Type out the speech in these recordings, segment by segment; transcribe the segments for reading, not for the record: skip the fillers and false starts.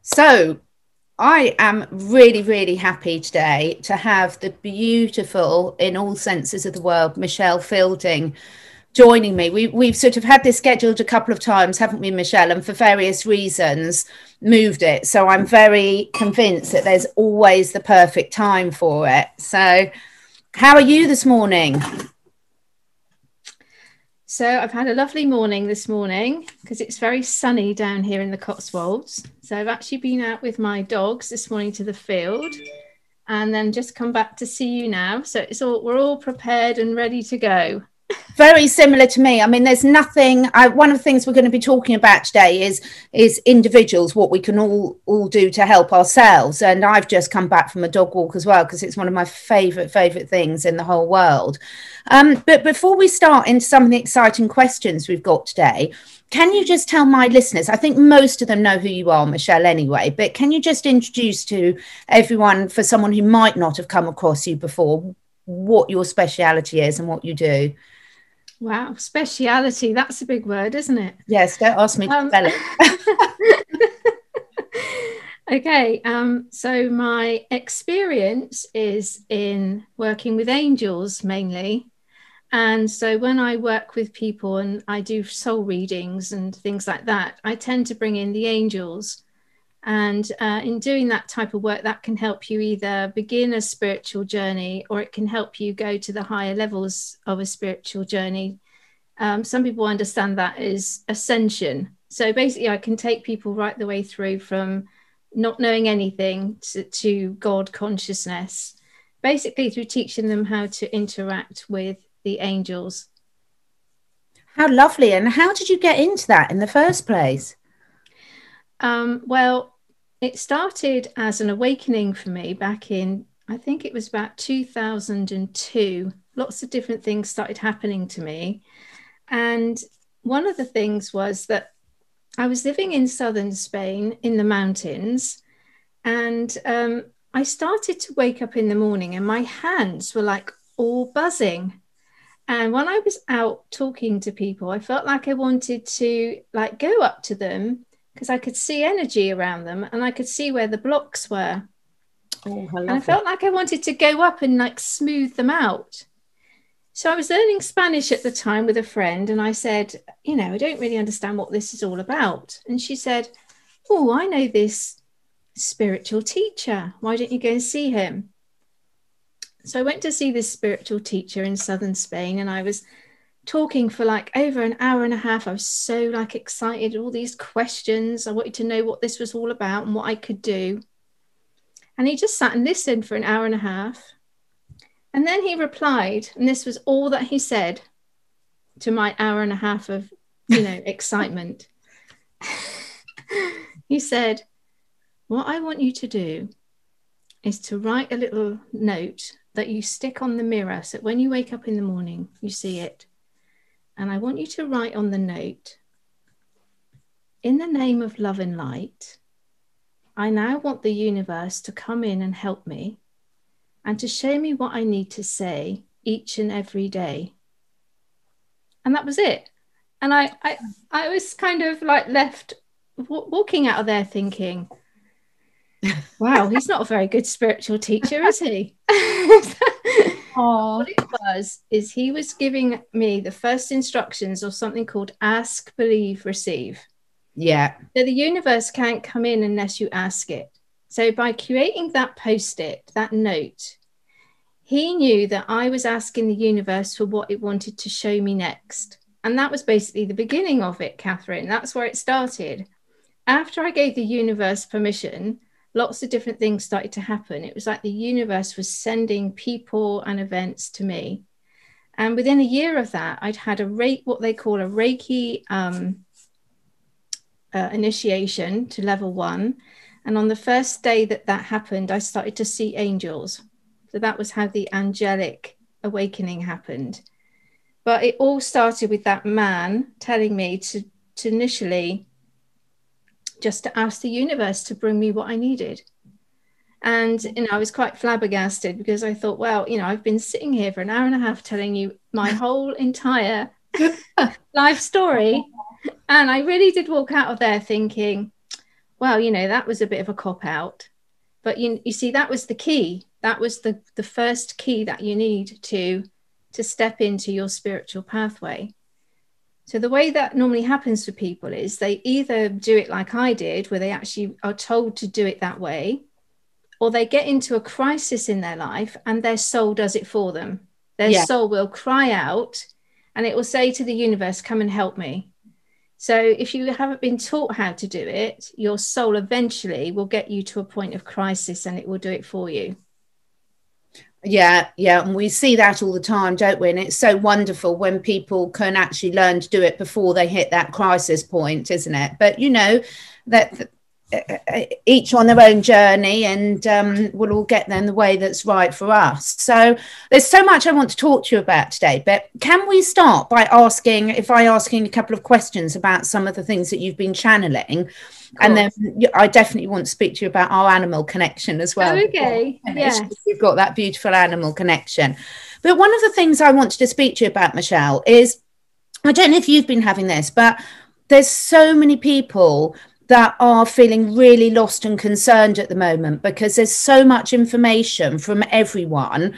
So I am really, really happy today to have the beautiful, in all senses of the word, Michelle Fielding joining me. We've sort of had this scheduled a couple of times, haven't we, Michelle? And for various reasons, moved it. So I'm very convinced that there's always the perfect time for it. So, how are you this morning? So I've had a lovely morning this morning because it's very sunny down here in the Cotswolds. So I've actually been out with my dogs this morning to the field and then just come back to see you now. So we're all prepared and ready to go. Very similar to me. I mean, there's nothing. One of the things we're going to be talking about today is individuals, what we can all do to help ourselves. And I've just come back from a dog walk as well because it's one of my favourite things in the whole world. But before we start into some of the exciting questions we've got today, can you just tell my listeners? I think most of them know who you are, Michelle, anyway. But can you just introduce to everyone, for someone who might not have come across you before, what your speciality is and what you do? Wow, speciality, that's a big word, isn't it? Yes, don't ask me to spell it. Okay, so my experience is in working with angels mainly. And so when I work with people and I do soul readings and things like that, I tend to bring in the angels. And in doing that type of work, that can help you either begin a spiritual journey or it can help you go to the higher levels of a spiritual journey. Some people understand that as ascension. So basically, I can take people right the way through from not knowing anything to God consciousness, basically through teaching them how to interact with the angels. How lovely. And how did you get into that in the first place? Well, it started as an awakening for me back in, I think it was about 2002. Lots of different things started happening to me. And one of the things was that I was living in southern Spain in the mountains. And I started to wake up in the morning and my hands were like all buzzing. And when I was out talking to people, I felt like I wanted to like go up to them because I could see energy around them and I could see where the blocks were. Oh, and I felt like I wanted to go up and like smooth them out. So I was learning Spanish at the time with a friend and I said, I don't really understand what this is all about. And she said, oh, I know this spiritual teacher. Why don't you go and see him? So I went to see this spiritual teacher in southern Spain and I was talking for like over an hour and a half. I was so like excited, all these questions. I wanted to know what this was all about and what I could do. And he just sat and listened for an hour and a half. And then he replied, and this was all that he said to my hour and a half of, excitement. He said, what I want you to do is to write a little note that you stick on the mirror. So when you wake up in the morning, you see it. And I want you to write on the note, in the name of love and light, I now want the universe to come in and help me and to show me what I need to say each and every day. And that was it. And I was kind of like left walking out of there thinking, wow, he's not a very good spiritual teacher, is he? What it was is he was giving me the first instructions of something called ask, believe, receive. Yeah. So the universe can't come in unless you ask it. So by creating that post-it, that note, he knew that I was asking the universe for what it wanted to show me next. And that was basically the beginning of it, Catherine. That's where it started. After I gave the universe permission, lots of different things started to happen. It was like the universe was sending people and events to me. And within a year of that, I'd had what they call a Reiki initiation to level 1. And on the first day that happened, I started to see angels. So that was how the angelic awakening happened. But it all started with that man telling me to initially just to ask the universe to bring me what I needed. And, I was quite flabbergasted because I thought, well, I've been sitting here for an hour and a half telling you my whole entire life story. And I really did walk out of there thinking, well, you know, that was a bit of a cop out. But you see, that was the key. That was the first key that you need to step into your spiritual pathway. So the way that normally happens for people is they either do it like I did, where they actually are told to do it that way, or they get into a crisis in their life and their soul does it for them. Their soul will cry out and it will say to the universe, come and help me. So if you haven't been taught how to do it, your soul eventually will get you to a point of crisis and it will do it for you. Yeah, and we see that all the time, don't we? And it's so wonderful when people can actually learn to do it before they hit that crisis point, isn't it? But you know that each on their own journey, and we'll all get there in the way that's right for us. So there's so much I want to talk to you about today, but can we start by asking a couple of questions about some of the things that you've been channeling? And then I definitely want to speak to you about our animal connection as well. Okay, yes. You've got that beautiful animal connection. But one of the things I wanted to speak to you about, Michelle, is, I don't know if you've been having this, but there's so many people that are feeling really lost and concerned at the moment because there's so much information from everyone.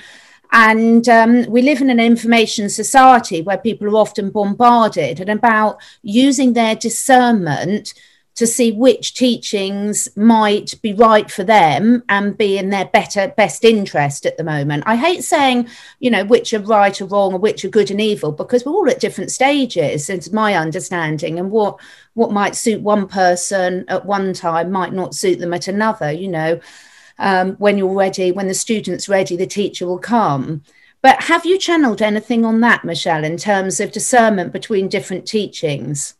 And we live in an information society where people are often bombarded and about using their discernment to see which teachings might be right for them and be in their best interest at the moment. I hate saying, you know, which are right or wrong or which are good and evil, because we're all at different stages, it's my understanding, and what might suit one person at one time might not suit them at another. You know, when you're ready, when the student's ready, the teacher will come. But have you channeled anything on that, Michelle, in terms of discernment between different teachings?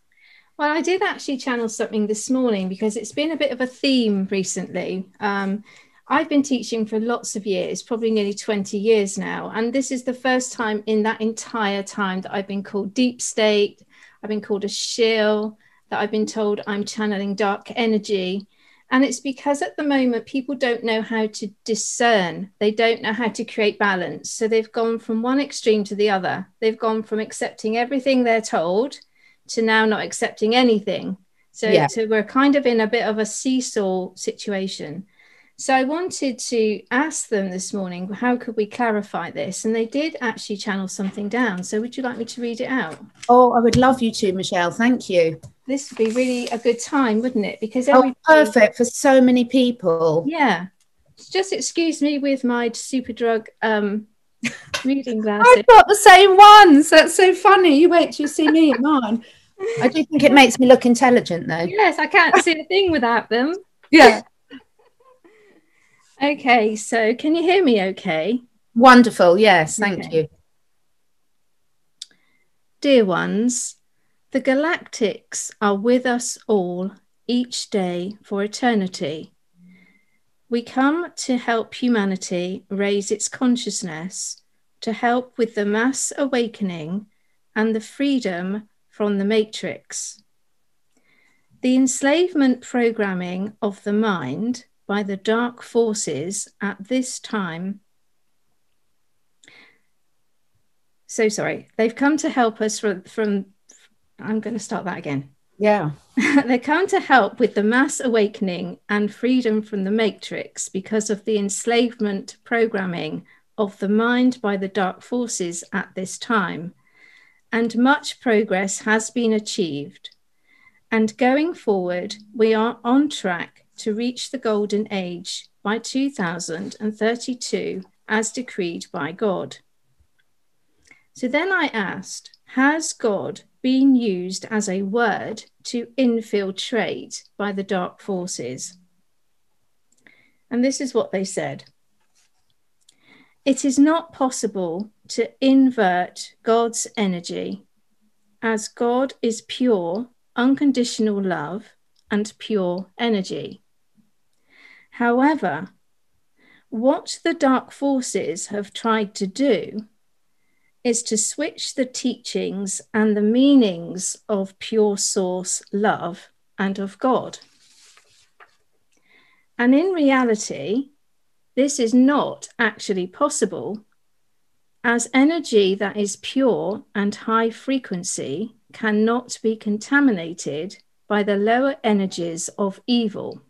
Well, I did actually channel something this morning because it's been a bit of a theme recently. I've been teaching for lots of years, probably nearly 20 years now. And this is the first time in that entire time that I've been called deep state. I've been called a shill, that I've been told I'm channeling dark energy. And it's because at the moment, people don't know how to discern. They don't know how to create balance. So they've gone from one extreme to the other. They've gone from accepting everything they're told to now not accepting anything. So we're kind of in a bit of a seesaw situation. So I wanted to ask them this morning, how could we clarify this? And they did actually channel something down. So would you like me to read it out? Oh, I would love you to, Michelle. Thank you. This would be really a good time, wouldn't it? Because perfect for so many people. Yeah. Just excuse me with my super drug reading glasses. I've got the same ones. That's so funny. You wait till you see me at mine. I do think it makes me look intelligent, though. Yes, I can't see a thing without them. Yeah. Okay, so can you hear me okay? Wonderful. Yes, thank you. Dear ones, the galactics are with us all each day for eternity. We come to help humanity raise its consciousness, to help with the mass awakening and the freedom from the matrix. The enslavement programming of the mind by the dark forces at this time. So sorry, they've come to help us from I'm going to start that again. Yeah. They come to help with the mass awakening and freedom from the matrix because of the enslavement programming of the mind by the dark forces at this time. And much progress has been achieved. And going forward, we are on track to reach the golden age by 2032 as decreed by God. So then I asked, has God been used as a word to infiltrate by the dark forces? And this is what they said. It is not possible to invert God's energy, as God is pure, unconditional love and pure energy. However, what the dark forces have tried to do is to switch the teachings and the meanings of pure source love and of God. And in reality, this is not actually possible, as energy that is pure and high frequency cannot be contaminated by the lower energies of evil.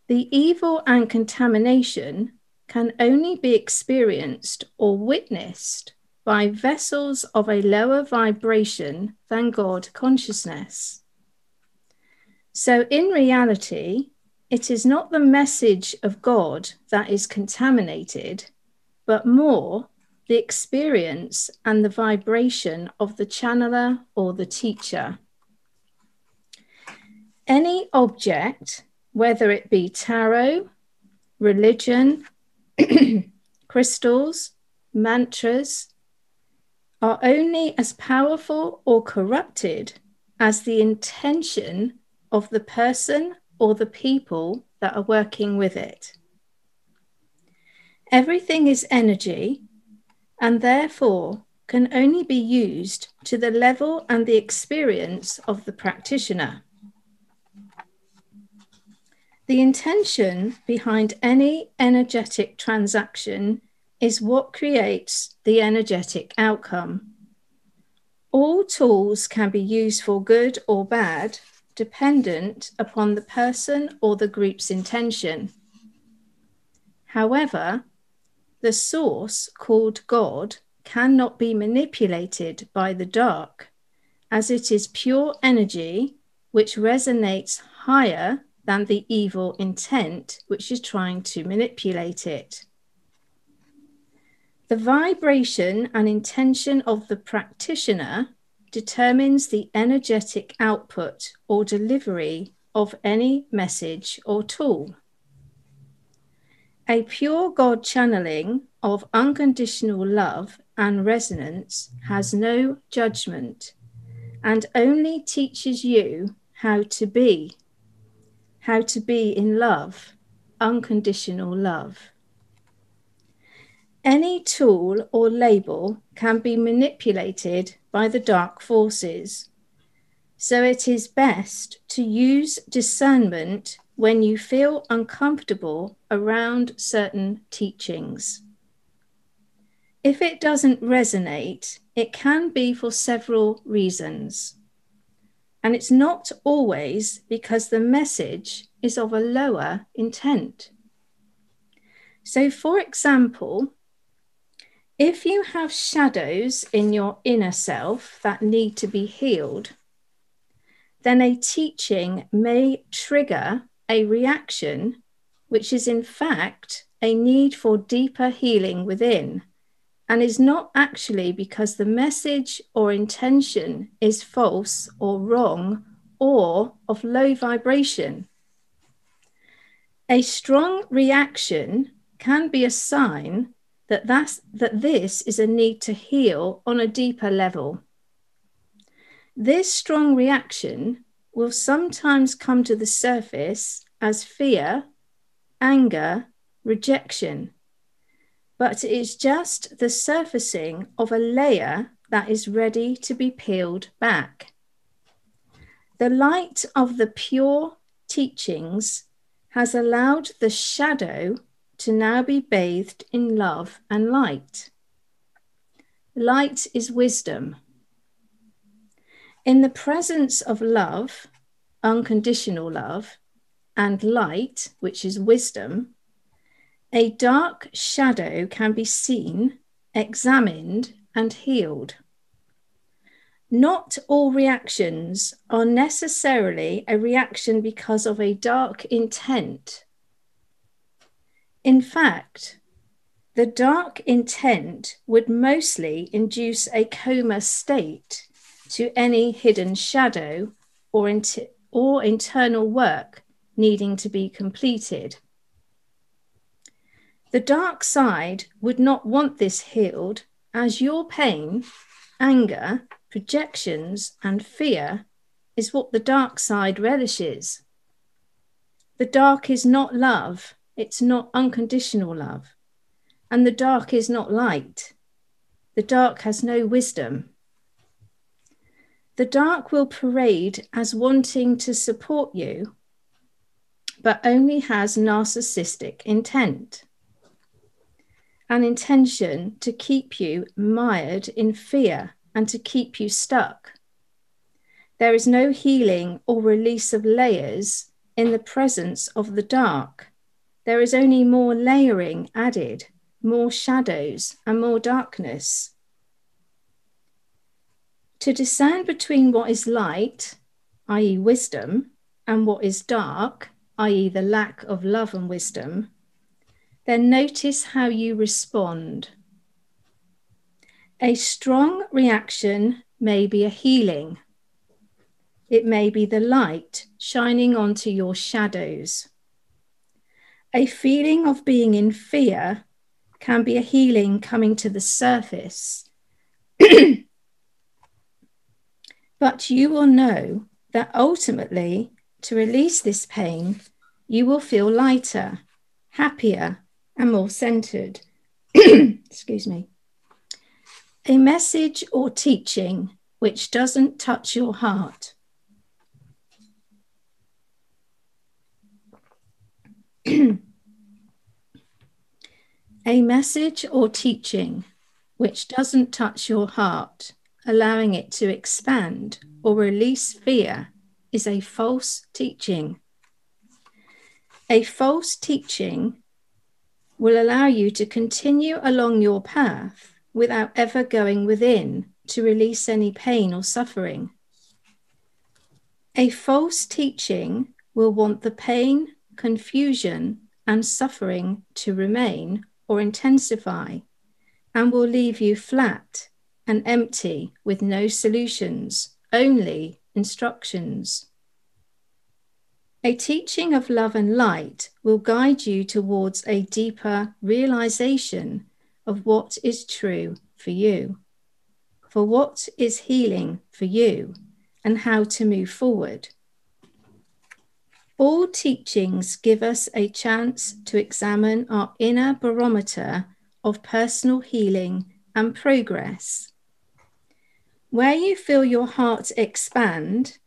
The evil and contamination can only be experienced or witnessed by vessels of a lower vibration than God consciousness. So in reality, it is not the message of God that is contaminated, but more the experience and the vibration of the channeler or the teacher. Any object, whether it be tarot, religion, crystals, mantras, are only as powerful or corrupted as the intention of the person or the people that are working with it. Everything is energy, and therefore can only be used to the level and the experience of the practitioner. The intention behind any energetic transaction is what creates the energetic outcome. All tools can be used for good or bad, dependent upon the person or the group's intention. However, the source called God cannot be manipulated by the dark, as it is pure energy which resonates higher than the evil intent which is trying to manipulate it. The vibration and intention of the practitioner determines the energetic output or delivery of any message or tool. A pure God channeling of unconditional love and resonance has no judgment and only teaches you how to be in love, unconditional love. Any tool or label can be manipulated by the dark forces, so it is best to use discernment when you feel uncomfortable around certain teachings. If it doesn't resonate, it can be for several reasons. And it's not always because the message is of a lower intent. So, for example, if you have shadows in your inner self that need to be healed, then a teaching may trigger a reaction, which is in fact a need for deeper healing within, and is not actually because the message or intention is false or wrong or of low vibration. A strong reaction can be a sign that this is a need to heal on a deeper level. This strong reaction will sometimes come to the surface as fear, anger, rejection, but it is just the surfacing of a layer that is ready to be peeled back. The light of the pure teachings has allowed the shadow to now be bathed in love and light. Light is wisdom. In the presence of love, unconditional love, and light, which is wisdom, a dark shadow can be seen, examined, and healed. Not all reactions are necessarily a reaction because of a dark intent. In fact, the dark intent would mostly induce a coma state to any hidden shadow or internal work needing to be completed. The dark side would not want this healed, as your pain, anger, projections, and fear is what the dark side relishes. The dark is not love, it's not unconditional love. And the dark is not light. The dark has no wisdom. The dark will parade as wanting to support you, but only has narcissistic intent. An intention to keep you mired in fear and to keep you stuck. There is no healing or release of layers in the presence of the dark. There is only more layering added, more shadows and more darkness. To discern between what is light, i.e. wisdom, and what is dark, i.e. the lack of love and wisdom, then notice how you respond. A strong reaction may be a healing. It may be the light shining onto your shadows. A feeling of being in fear can be a healing coming to the surface. But you will know that ultimately, to release this pain, you will feel lighter, happier, and more centered. Excuse me. A message or teaching which doesn't touch your heart. A message or teaching which doesn't touch your heart, allowing it to expand or release fear, is a false teaching. A false teaching will allow you to continue along your path without ever going within to release any pain or suffering. A false teaching will want the pain, confusion, and suffering to remain or intensify, and will leave you flat and empty with no solutions, only instructions. A teaching of love and light will guide you towards a deeper realization of what is true for you, for what is healing for you, and how to move forward. All teachings give us a chance to examine our inner barometer of personal healing and progress. Where you feel your heart expand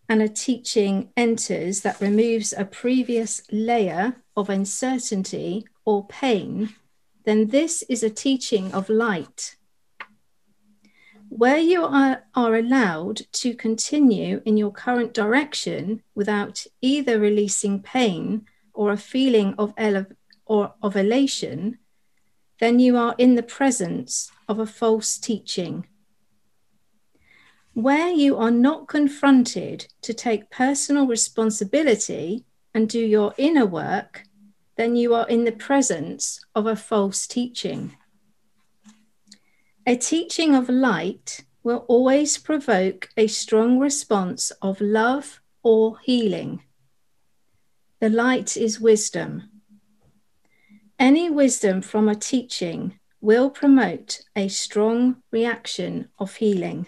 and a teaching enters that removes a previous layer of uncertainty or pain, then this is a teaching of light. Where you are allowed to continue in your current direction without either releasing pain or a feeling of elation, then you are in the presence of a false teaching. Where you are not confronted to take personal responsibility and do your inner work, then you are in the presence of a false teaching. A teaching of light will always provoke a strong response of love or healing. The light is wisdom. Any wisdom from a teaching will promote a strong reaction of healing.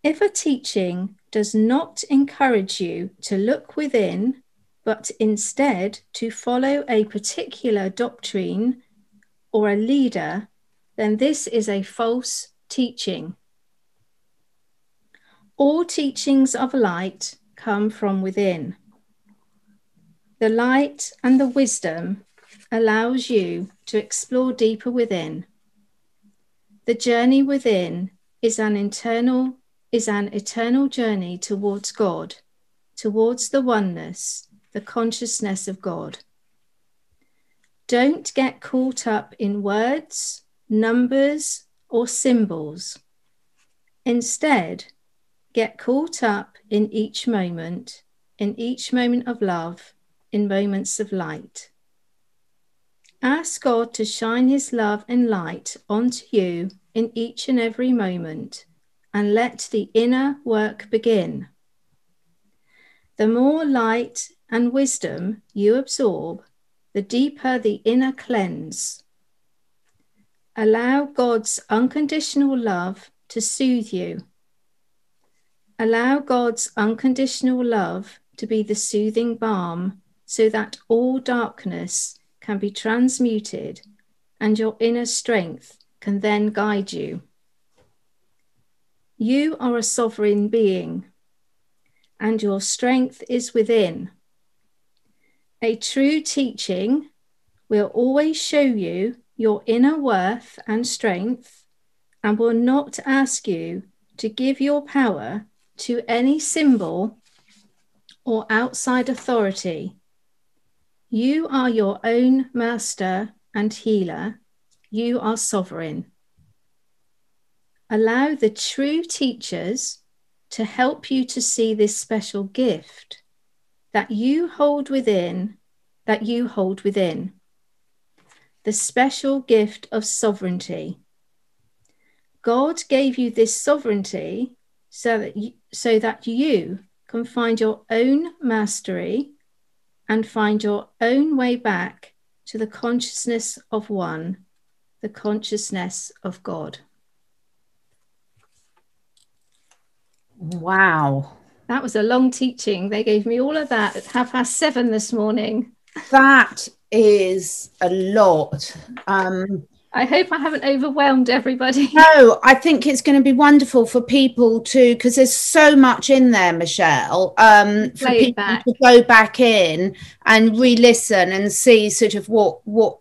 If a teaching does not encourage you to look within, but instead to follow a particular doctrine or a leader, then this is a false teaching. All teachings of light come from within. The light and the wisdom allows you to explore deeper within. The journey within is an eternal journey towards God, towards the oneness, the consciousness of God. Don't get caught up in words, numbers, or symbols. Instead, get caught up in each moment of love, in moments of light. Ask God to shine his love and light onto you in each and every moment, and let the inner work begin. The more light and wisdom you absorb, the deeper the inner cleanse. Allow God's unconditional love to soothe you. Allow God's unconditional love to be the soothing balm, so that all darkness can be transmuted and your inner strength can then guide you. You are a sovereign being, and your strength is within. A true teaching will always show you your inner worth and strength, and will not ask you to give your power to any symbol or outside authority. You are your own master and healer. You are sovereign. Allow the true teachers to help you to see this special gift that you hold within, the special gift of sovereignty. God gave you this sovereignty so that you can find your own mastery and find your own way back to the consciousness of one, the consciousness of God. Wow. That was a long teaching. They gave me all of that at 7:30 this morning. That is a lot. I hope I haven't overwhelmed everybody. No, I think it's going to be wonderful for people to, because there's so much in there, Michelle, for people to go back in and re-listen and see sort of what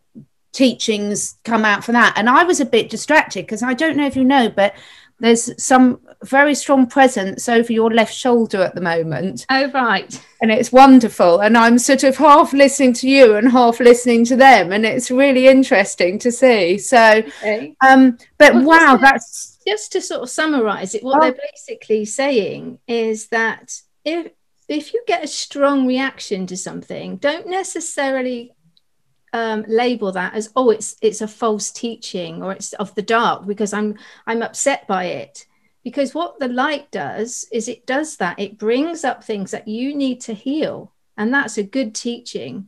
teachings come out from that. And I was a bit distracted because I don't know if you know, but there's some very strong presence over your left shoulder at the moment. Oh, right. And it's wonderful. And I'm sort of half listening to you and half listening to them. And it's really interesting to see. So, okay. But well, wow, that's... Just to sort of summarize it, what they're basically saying is that if you get a strong reaction to something, don't necessarily label that as, oh, it's a false teaching or it's of the dark because I'm upset by it. Because what the light does is it does that. It brings up things that you need to heal. And that's a good teaching.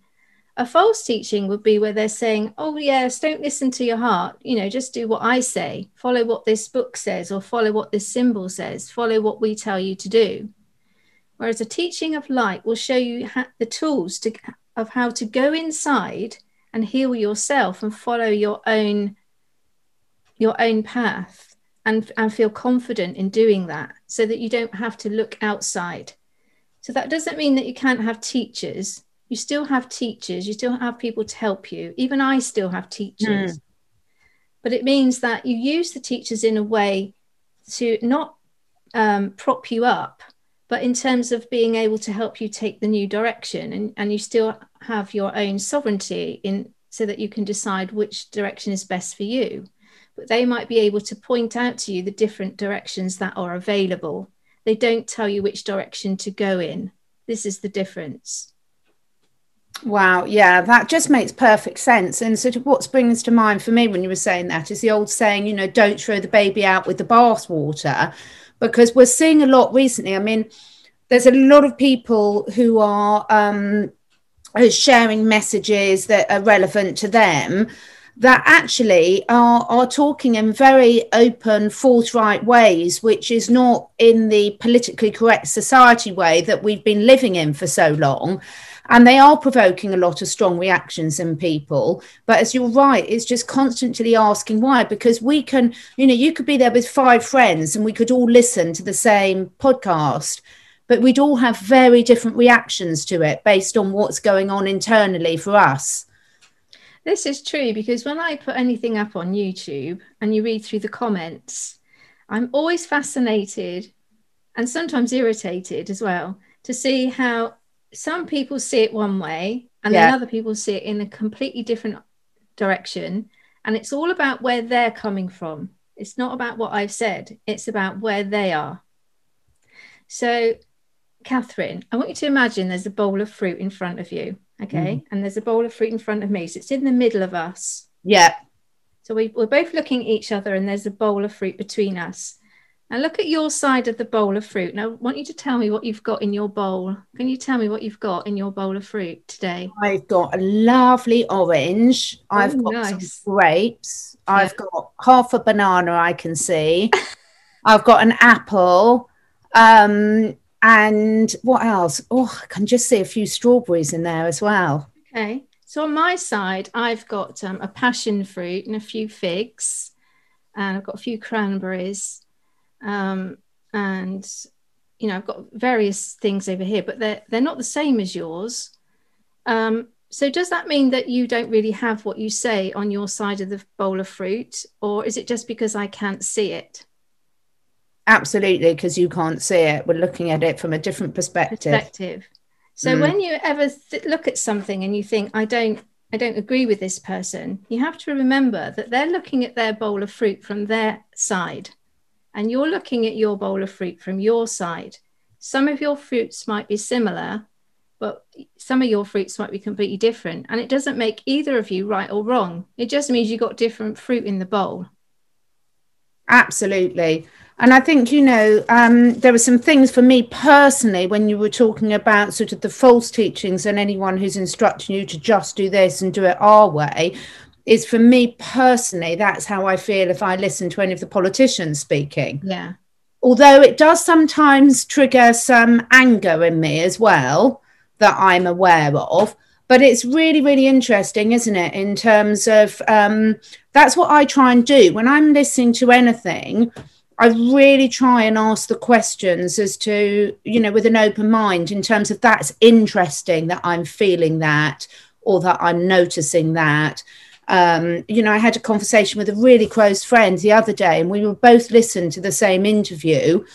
A false teaching would be where they're saying, oh, yes, don't listen to your heart. You know, just do what I say. Follow what this book says or follow what this symbol says. Follow what we tell you to do. Whereas a teaching of light will show you the tools of how to go inside and heal yourself and follow your own path and feel confident in doing that so that you don't have to look outside. So that doesn't mean that you can't have teachers. You still have teachers. You still have people to help you. Even I still have teachers. But it means that you use the teachers in a way to not prop you up, but in terms of being able to help you take the new direction, and you still have your own sovereignty so that you can decide which direction is best for you. But they might be able to point out to you the different directions that are available. They don't tell you which direction to go in. This is the difference. Wow, yeah, that just makes perfect sense. And sort of what springs to mind for me when you were saying that is the old saying, you know, don't throw the baby out with the bathwater, because we're seeing a lot recently. I mean, there's a lot of people who are sharing messages that are relevant to them that actually are talking in very open, forthright ways, which is not in the politically correct society way that we've been living in for so long. And they are provoking a lot of strong reactions in people. But as you're right, it's just constantly asking why, because we can, you know, you could be there with 5 friends and we could all listen to the same podcast, but we'd all have very different reactions to it based on what's going on internally for us. This is true, because when I put anything up on YouTube and you read through the comments, I'm always fascinated and sometimes irritated as well to see how some people see it one way and then other people see it in a completely different direction. And it's all about where they're coming from. It's not about what I've said. It's about where they are. So, Catherine, I want you to imagine there's a bowl of fruit in front of you. Okay. And there's a bowl of fruit in front of me. So it's in the middle of us. Yeah. So we're both looking at each other and there's a bowl of fruit between us. Now look at your side of the bowl of fruit. Now I want you to tell me what you've got in your bowl. Can you tell me what you've got in your bowl of fruit today? I've got a lovely orange. I've got some grapes. I've got half a banana I can see. I've got an apple. And what else? Oh, I can just see a few strawberries in there as well. Okay. So on my side, I've got a passion fruit and a few figs. And I've got a few cranberries. And, you know, I've got various things over here, but they're not the same as yours. So does that mean that you don't really have what you say on your side of the bowl of fruit? Or is it just because I can't see it? Absolutely, because you can't see it. We're looking at it from a different perspective. So when you ever look at something and you think, I don't agree with this person, you have to remember that they're looking at their bowl of fruit from their side, and you're looking at your bowl of fruit from your side. Some of your fruits might be similar, but some of your fruits might be completely different. And it doesn't make either of you right or wrong. It just means you've got different fruit in the bowl. Absolutely. And I think, you know, there were some things for me personally when you were talking about sort of the false teachings and anyone who's instructing you to just do this and do it our way, is for me personally, that's how I feel if I listen to any of the politicians speaking. Yeah. Although it does sometimes trigger some anger in me as well, that I'm aware of. But it's really, really interesting, isn't it? In terms of that's what I try and do when I'm listening to anything. I really try and ask the questions as to, you know, with an open mind, in terms of that's interesting that I'm feeling that, or that I'm noticing that. You know, I had a conversation with a really close friend the other day, and we were both listening to the same interview,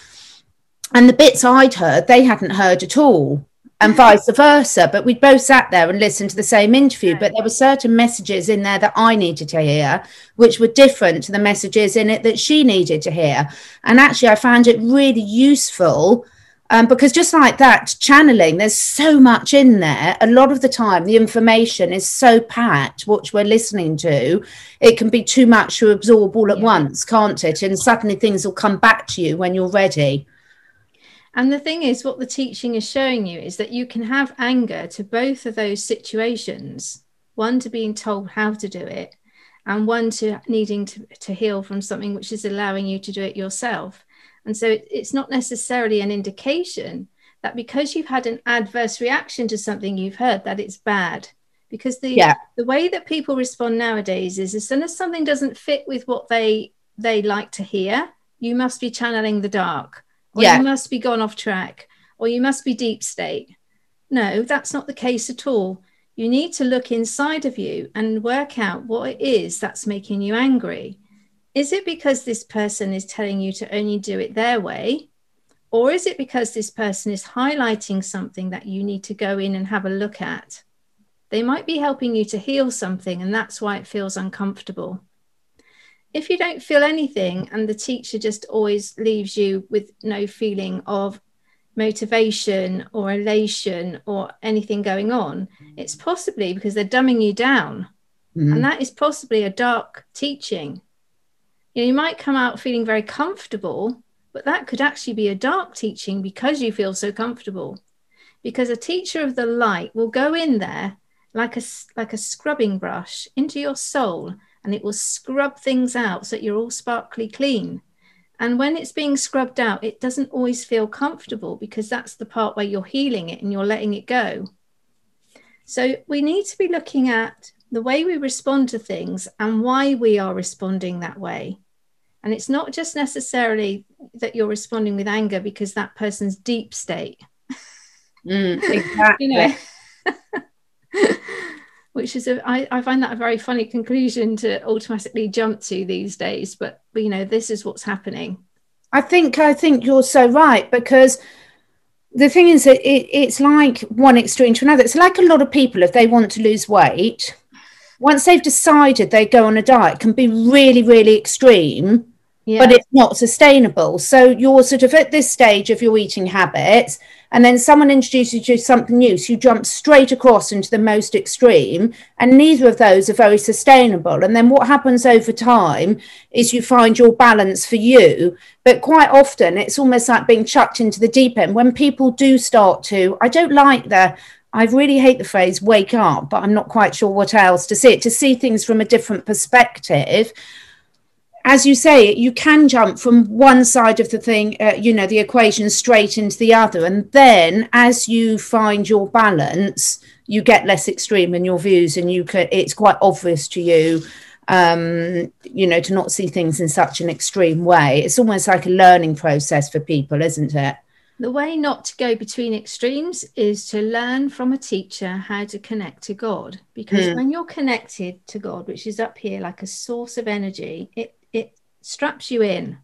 and the bits I'd heard, they hadn't heard at all, and vice versa. But we both sat there and listened to the same interview, but there were certain messages in there that I needed to hear, which were different to the messages in it that she needed to hear. And actually, I found it really useful. Because just like that, channeling, there's so much in there. A lot of the time, the information is so packed, what we're listening to, it can be too much to absorb all at once, can't it? And suddenly things will come back to you when you're ready. And the thing is, what the teaching is showing you is that you can have anger to both of those situations, one to being told how to do it, and one to needing to heal from something which is allowing you to do it yourself. And so it's not necessarily an indication that because you've had an adverse reaction to something you've heard, that it's bad. Because the way that people respond nowadays is, as soon as something doesn't fit with what they like to hear, you must be channeling the dark, or you must be gone off track, or you must be deep state. No, that's not the case at all. You need to look inside of you and work out what it is that's making you angry. Is it because this person is telling you to only do it their way? Or is it because this person is highlighting something that you need to go in and have a look at? They might be helping you to heal something, and that's why it feels uncomfortable. If you don't feel anything and the teacher just always leaves you with no feeling of motivation or elation or anything going on, it's possibly because they're dumbing you down. And that is possibly a dark teaching. You know, you might come out feeling very comfortable, but that could actually be a dark teaching because you feel so comfortable. Because a teacher of the light will go in there like a scrubbing brush into your soul, and it will scrub things out so that you're all sparkly clean. And when it's being scrubbed out, it doesn't always feel comfortable, because that's the part where you're healing it and you're letting it go. So we need to be looking at the way we respond to things and why we are responding that way. And it's not just necessarily that you're responding with anger because that person's deep state. Exactly. You know, which is I find that a very funny conclusion to automatically jump to these days. But you know, this is what's happening. I think you're so right, because the thing is that it's like one extreme to another. It's like a lot of people, if they want to lose weight, once they've decided they go on a diet, can be really, really extreme, but it's not sustainable. So you're sort of at this stage of your eating habits, and then someone introduces you to something new, so you jump straight across into the most extreme, and neither of those are very sustainable. And then what happens over time is you find your balance for you, but quite often it's almost like being chucked into the deep end. When people do start to, I really hate the phrase wake up, but I'm not quite sure what else to see things from a different perspective. As you say, you can jump from one side of the thing, the equation, straight into the other. And then as you find your balance, you get less extreme in your views, and it's quite obvious to you, to not see things in such an extreme way. It's almost like a learning process for people, isn't it? The way not to go between extremes is to learn from a teacher how to connect to God. Because when you're connected to God, which is up here like a source of energy, it straps you in.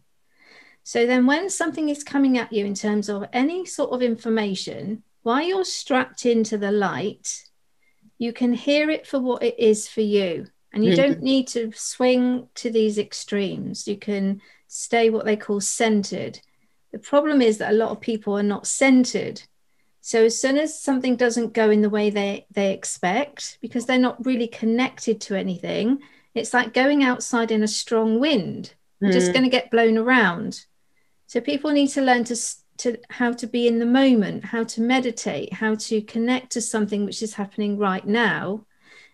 So then when something is coming at you in terms of any sort of information, while you're strapped into the light, you can hear it for what it is for you. And you don't need to swing to these extremes. You can stay what they call centered. The problem is that a lot of people are not centered. So as soon as something doesn't go in the way they expect, because they're not really connected to anything, it's like going outside in a strong wind. You're just going to get blown around. So people need to learn to how to be in the moment, how to meditate, how to connect to something which is happening right now,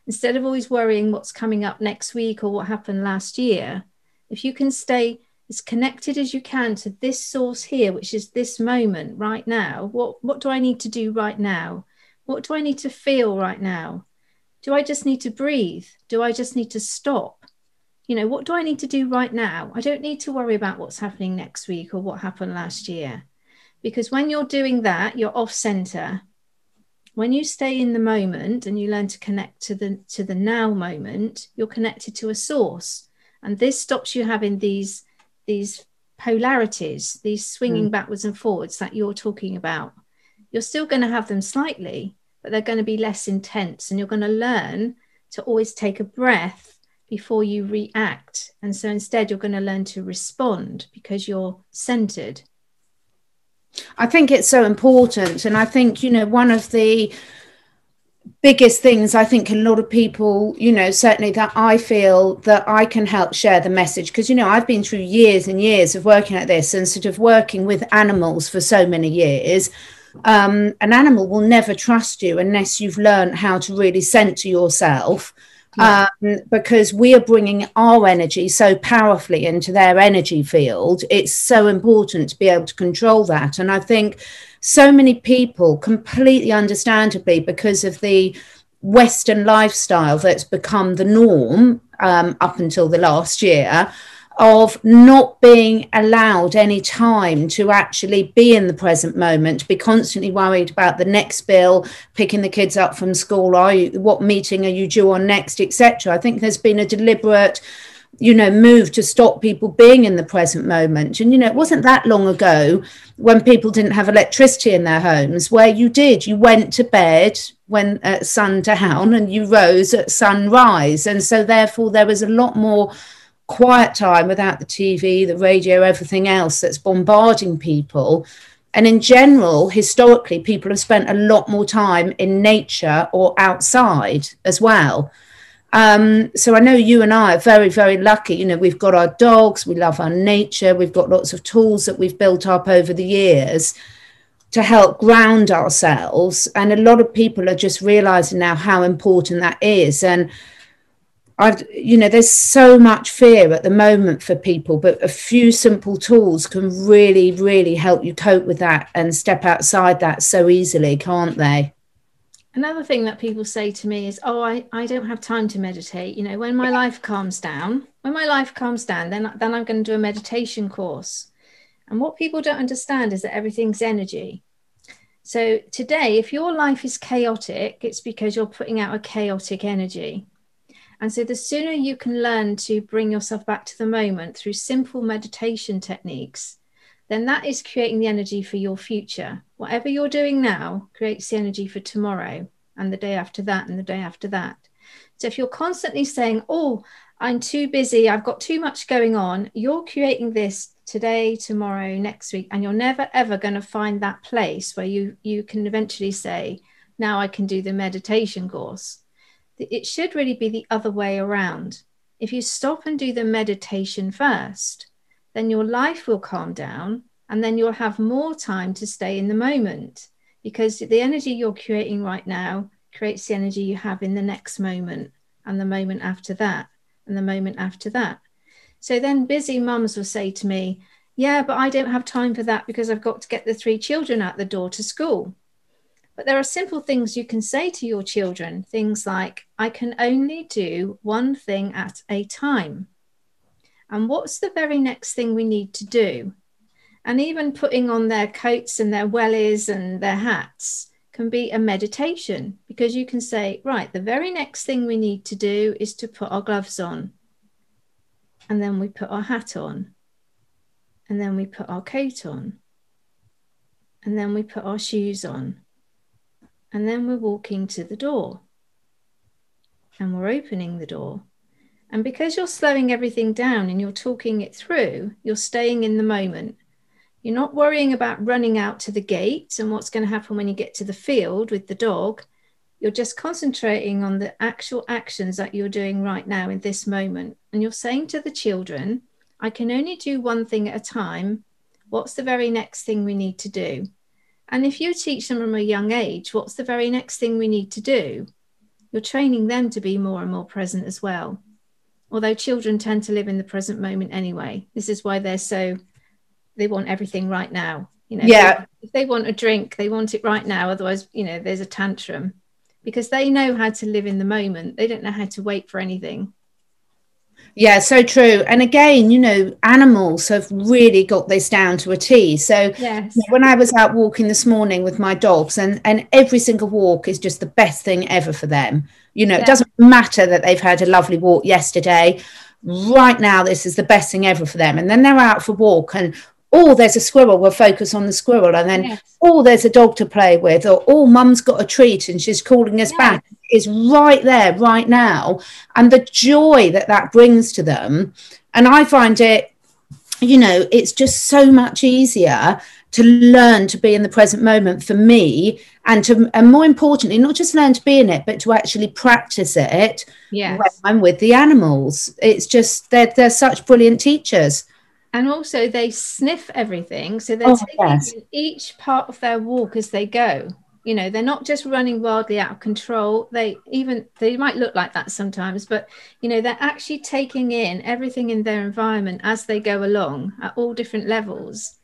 instead of always worrying what's coming up next week or what happened last year. If you can stay as connected as you can to this source here, which is this moment right now, what do I need to do right now? What do I need to feel right now? Do I just need to breathe? Do I just need to stop? You know, what do I need to do right now? I don't need to worry about what's happening next week or what happened last year. Because when you're doing that, you're off center. When you stay in the moment and you learn to connect to the now moment, you're connected to a source. And this stops you having these polarities, these swinging backwards and forwards that you're talking about. You're still going to have them slightly, but they're going to be less intense. And you're going to learn to always take a breath before you react. And so instead, you're going to learn to respond because you're centered. I think it's so important. And I think, you know, one of the biggest things I think a lot of people, you know, certainly that I feel that I can help share the message, because, you know, I've been through years and years of working at this and sort of working with animals for so many years. An animal will never trust you unless you've learned how to really center yourself. Because we are bringing our energy so powerfully into their energy field. It's so important to be able to control that. And I think so many people, completely understandably, because of the Western lifestyle that's become the norm up until the last year, of not being allowed any time to actually be in the present moment, to be constantly worried about the next bill, picking the kids up from school, what meeting are you due on next, etc. I think there's been a deliberate, you know, move to stop people being in the present moment. And, you know, it wasn't that long ago when people didn't have electricity in their homes, where you went to bed when at sundown and you rose at sunrise. And so therefore there was a lot more quiet time without the TV, the radio, everything else that's bombarding people. And in general, historically, people have spent a lot more time in nature or outside as well. So I know you and I are very, very lucky. You know, we've got our dogs, we love our nature, we've got lots of tools that we've built up over the years to help ground ourselves. And a lot of people are just realizing now how important that is. And you know, there's so much fear at the moment for people, but a few simple tools can really, really help you cope with that and step outside that so easily, can't they? Another thing that people say to me is, oh, I don't have time to meditate. You know, when my life calms down, then I'm going to do a meditation course. And what people don't understand is that everything's energy. So today, if your life is chaotic, it's because you're putting out a chaotic energy. And so the sooner you can learn to bring yourself back to the moment through simple meditation techniques, then that is creating the energy for your future. Whatever you're doing now creates the energy for tomorrow and the day after that and the day after that. So if you're constantly saying, oh, I'm too busy, I've got too much going on, you're creating this today, tomorrow, next week, and you're never, ever going to find that place where you can eventually say, now I can do the meditation course. It should really be the other way around. If you stop and do the meditation first, then your life will calm down and then you'll have more time to stay in the moment, because the energy you're creating right now creates the energy you have in the next moment and the moment after that and the moment after that. So then busy mums will say to me, yeah, but I don't have time for that because I've got to get the 3 children out the door to school. But there are simple things you can say to your children, things like, I can only do one thing at a time. And what's the very next thing we need to do? And even putting on their coats and their wellies and their hats can be a meditation, because you can say, right, the very next thing we need to do is to put our gloves on. And then we put our hat on. and then we put our coat on, and then we put our shoes on, and then we're walking to the door, and we're opening the door. And because you're slowing everything down and you're talking it through, you're staying in the moment. You're not worrying about running out to the gate and what's going to happen when you get to the field with the dog. You're just concentrating on the actual actions that you're doing right now in this moment. And you're saying to the children, I can only do one thing at a time. What's the very next thing we need to do? And if you teach them from a young age, what's the very next thing we need to do? You're training them to be more and more present as well. Although children tend to live in the present moment anyway. This is why they want everything right now. You know, Yeah. if they want a drink, they want it right now. Otherwise, you know, there's a tantrum, because they know how to live in the moment. They don't know how to wait for anything. Yeah, so true. And again, you know, animals have really got this down to a T. So Yes. when I was out walking this morning with my dogs, and every single walk is just the best thing ever for them. You know, It doesn't matter that they've had a lovely walk yesterday. Right now, this is the best thing ever for them. And then they're out for a walk and, oh, there's a squirrel, we'll focus on the squirrel. And then, oh, there's a dog to play with, or, oh, mum's got a treat and she's calling us back. Is right there, right now. And the joy that that brings to them. And I find it, you know, it's just so much easier to learn to be in the present moment for me, and more importantly, not just learn to be in it, but to actually practice it when I'm with the animals. It's just, they're such brilliant teachers. And also they sniff everything. So they're taking each part of their walk as they go. You know, they're not just running wildly out of control. They might look like that sometimes, but, you know, they're actually taking in everything in their environment as they go along at all different levels.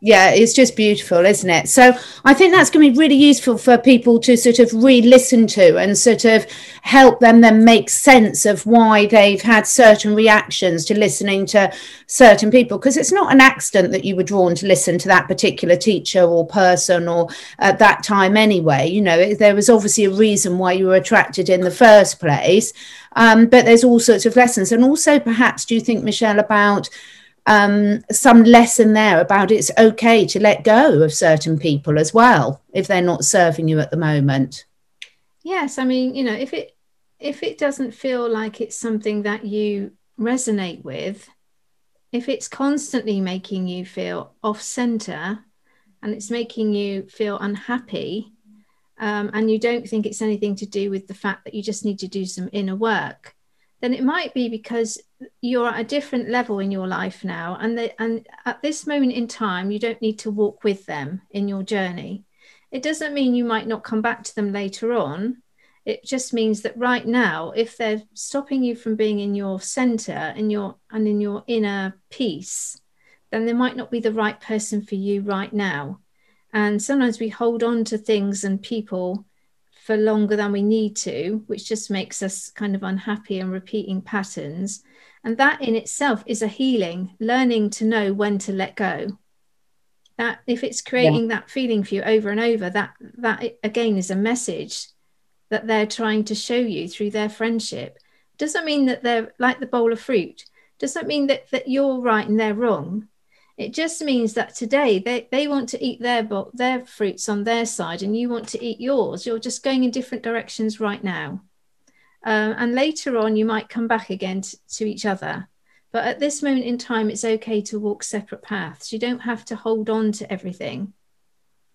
Yeah, it's just beautiful, isn't it? So I think that's going to be really useful for people to sort of re-listen to and sort of help them then make sense of why they've had certain reactions to listening to certain people, because it's not an accident that you were drawn to listen to that particular teacher or person or at that time anyway. You know, there was obviously a reason why you were attracted in the first place, but there's all sorts of lessons. And also perhaps, do you think, Michelle, about some lesson there about it's okay to let go of certain people as well if they're not serving you at the moment? Yes, I mean, you know, if it doesn't feel like it's something that you resonate with, if it's constantly making you feel off center and it's making you feel unhappy, and you don't think it's anything to do with the fact that you just need to do some inner work, then it might be because you're at a different level in your life now. And at this moment in time, you don't need to walk with them in your journey. It doesn't mean you might not come back to them later on. It just means that right now, if they're stopping you from being in your center and in your inner peace, then they might not be the right person for you right now. And sometimes we hold on to things and people for longer than we need to, which just makes us kind of unhappy and repeating patterns. And that in itself is a healing, learning to know when to let go. That if it's creating that feeling for you over and over, that again is a message that they're trying to show you through their friendship. Doesn't mean that they're like the bowl of fruit. Doesn't mean that you're right and they're wrong. It just means that today they want to eat their fruits on their side and you want to eat yours. You're just going in different directions right now. And later on, you might come back again to each other. But at this moment in time, it's okay to walk separate paths. You don't have to hold on to everything.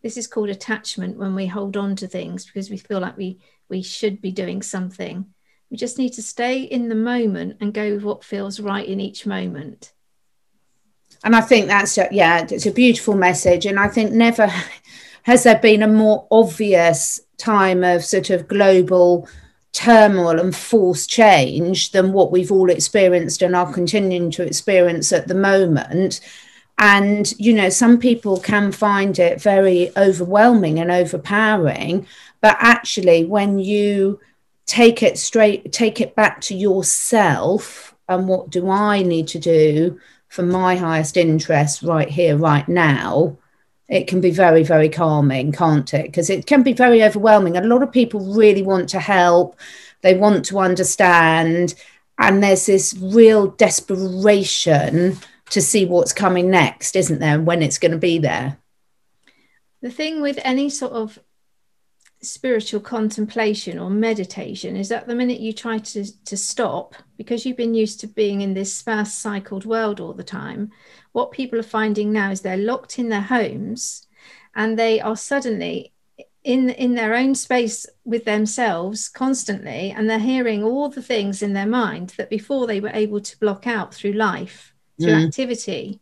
This is called attachment, when we hold on to things because we feel like we should be doing something. We just need to stay in the moment and go with what feels right in each moment. And I think it's a beautiful message. And I think never has there been a more obvious time of sort of global turmoil and forced change than what we've all experienced and are continuing to experience at the moment. And, you know, some people can find it very overwhelming and overpowering. But actually, when you take it back to yourself and what do I need to do for my highest interest right here, right now, it can be very, very calming, can't it? Because it can be very overwhelming. A lot of people really want to help. They want to understand. And there's this real desperation to see what's coming next, isn't there, and when it's going to be there. The thing with any sort of spiritual contemplation or meditation is that the minute you try to stop, because you've been used to being in this fast cycled world all the time, what people are finding now is they're locked in their homes and they are suddenly in their own space with themselves constantly, and they're hearing all the things in their mind that before they were able to block out through life, through activity.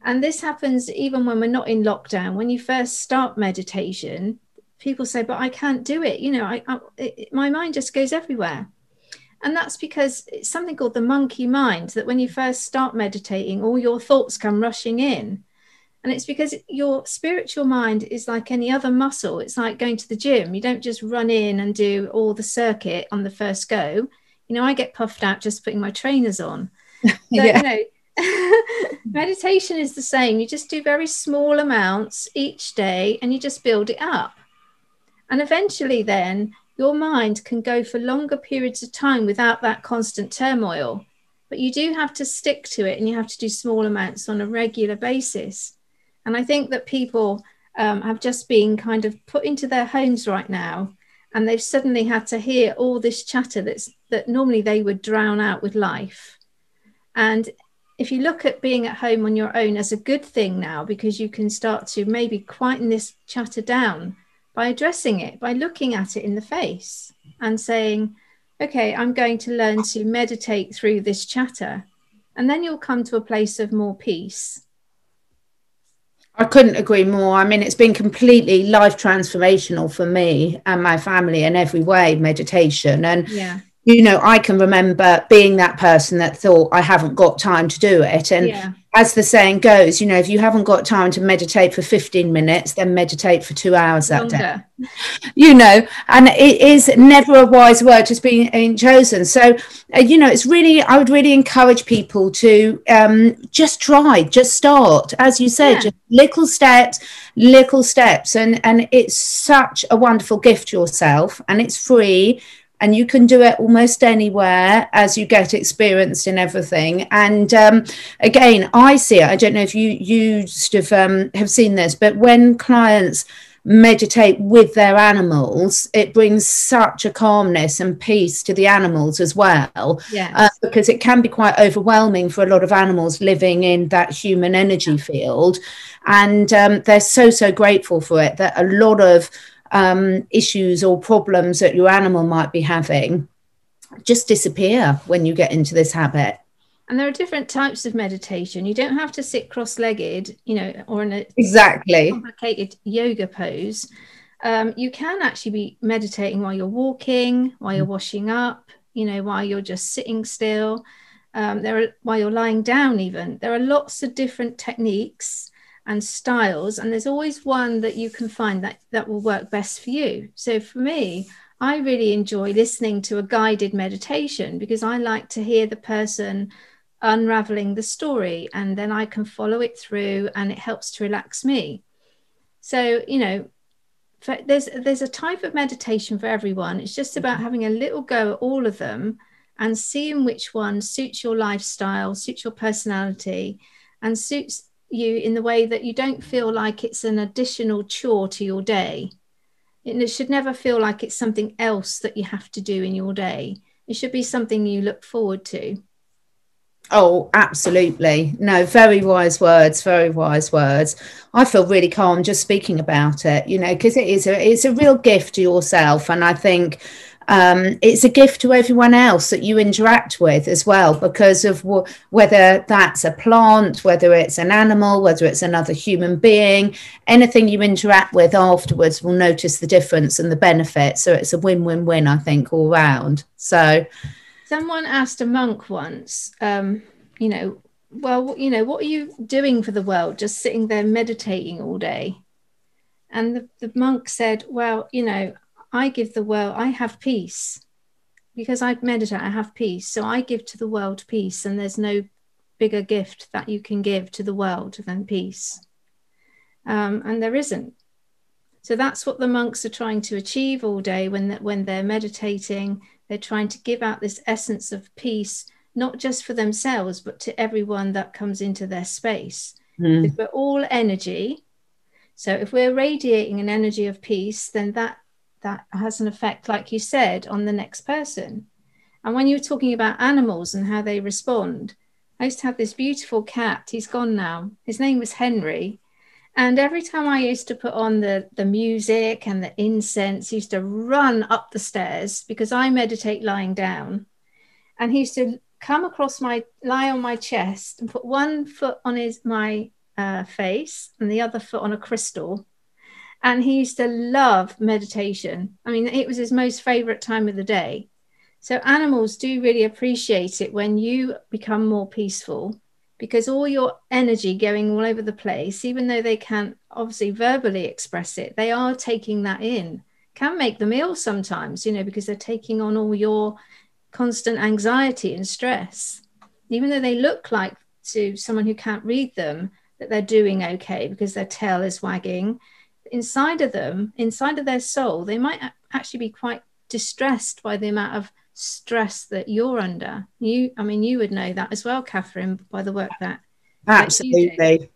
And this happens even when we're not in lockdown. When you first start meditation, people say, but I can't do it. You know, my mind just goes everywhere. And that's because it's something called the monkey mind, that when you first start meditating, all your thoughts come rushing in. And it's because your spiritual mind is like any other muscle. It's like going to the gym. You don't just run in and do all the circuit on the first go. You know, I get puffed out just putting my trainers on. So, Yeah. you know, meditation is the same. You just do very small amounts each day and you just build it up. And eventually then your mind can go for longer periods of time without that constant turmoil. But you do have to stick to it, and you have to do small amounts on a regular basis. And I think that people have just been kind of put into their homes right now, and they've suddenly had to hear all this chatter that normally they would drown out with life. And if you look at being at home on your own as a good thing now, because you can start to maybe quieten this chatter down by addressing it, by looking at it in the face and saying, okay, I'm going to learn to meditate through this chatter. And then you'll come to a place of more peace. I couldn't agree more. I mean, it's been completely life transformational for me and my family in every way, meditation. And, you know, I can remember being that person that thought I haven't got time to do it. And as the saying goes, you know, if you haven't got time to meditate for 15 minutes, then meditate for 2 hours that day. You know, and it is never a wise word just being chosen. So, you know, it's really, I would really encourage people to just try, just start, as you say, just little steps. And it's such a wonderful gift to yourself, and it's free. And you can do it almost anywhere as you get experienced in everything. And again, I see it. I don't know if you sort of have seen this, but when clients meditate with their animals, it brings such a calmness and peace to the animals as well. Because it can be quite overwhelming for a lot of animals living in that human energy field. And they're so grateful for it, that a lot of issues or problems that your animal might be having just disappear when you get into this habit. And there are different types of meditation. You don't have to sit cross-legged, you know, or in a complicated yoga pose. You can actually be meditating while you're walking, while you're washing up, you know, while you're just sitting still, while you're lying down even. There are lots of different techniques and styles, and there's always one that you can find that will work best for you. So for me, I really enjoy listening to a guided meditation, because I like to hear the person unraveling the story, and then I can follow it through, and it helps to relax me. So, you know, there's a type of meditation for everyone. It's just about having a little go at all of them and seeing which one suits your lifestyle, suits your personality, and suits you in the way that you don't feel like it's an additional chore to your day. And it should never feel like it's something else that you have to do in your day. It should be something you look forward to. Oh, absolutely. No, very wise words, very wise words. I feel really calm just speaking about it, you know, because it's a real gift to yourself. And I think it's a gift to everyone else that you interact with as well, because of whether that's a plant, whether it's an animal, whether it's another human being, anything you interact with afterwards will notice the difference and the benefit. So it's a win-win-win, I think, all round. So someone asked a monk once, you know, well, you know, what are you doing for the world? Just sitting there meditating all day? And the monk said, well, you know, I give the world, I have peace. Because I meditate, I have peace. So I give to the world peace. And there's no bigger gift that you can give to the world than peace. And there isn't. So that's what the monks are trying to achieve all day when they're meditating. They're trying to give out this essence of peace, not just for themselves, but to everyone that comes into their space. Mm. Because we're all energy. So if we're radiating an energy of peace, then that has an effect, like you said, on the next person. And when you're talking about animals and how they respond, I used to have this beautiful cat. He's gone now. His name was Henry. And every time I used to put on the music and the incense, he used to run up the stairs, because I meditate lying down. And he used to come across lie on my chest and put one foot on my face and the other foot on a crystal. And he used to love meditation. I mean, it was his most favorite time of the day. So animals do really appreciate it when you become more peaceful, because all your energy going all over the place, even though they can't obviously verbally express it, they are taking that in. Can make them ill sometimes, because they're taking on all your constant anxiety and stress, even though they look like, to someone who can't read them, that they're doing okay because their tail is wagging. Inside of them, inside of their soul, they might actually be quite distressed by the amount of stress that you're under. You would know that as well, Catherine, by the work that you do.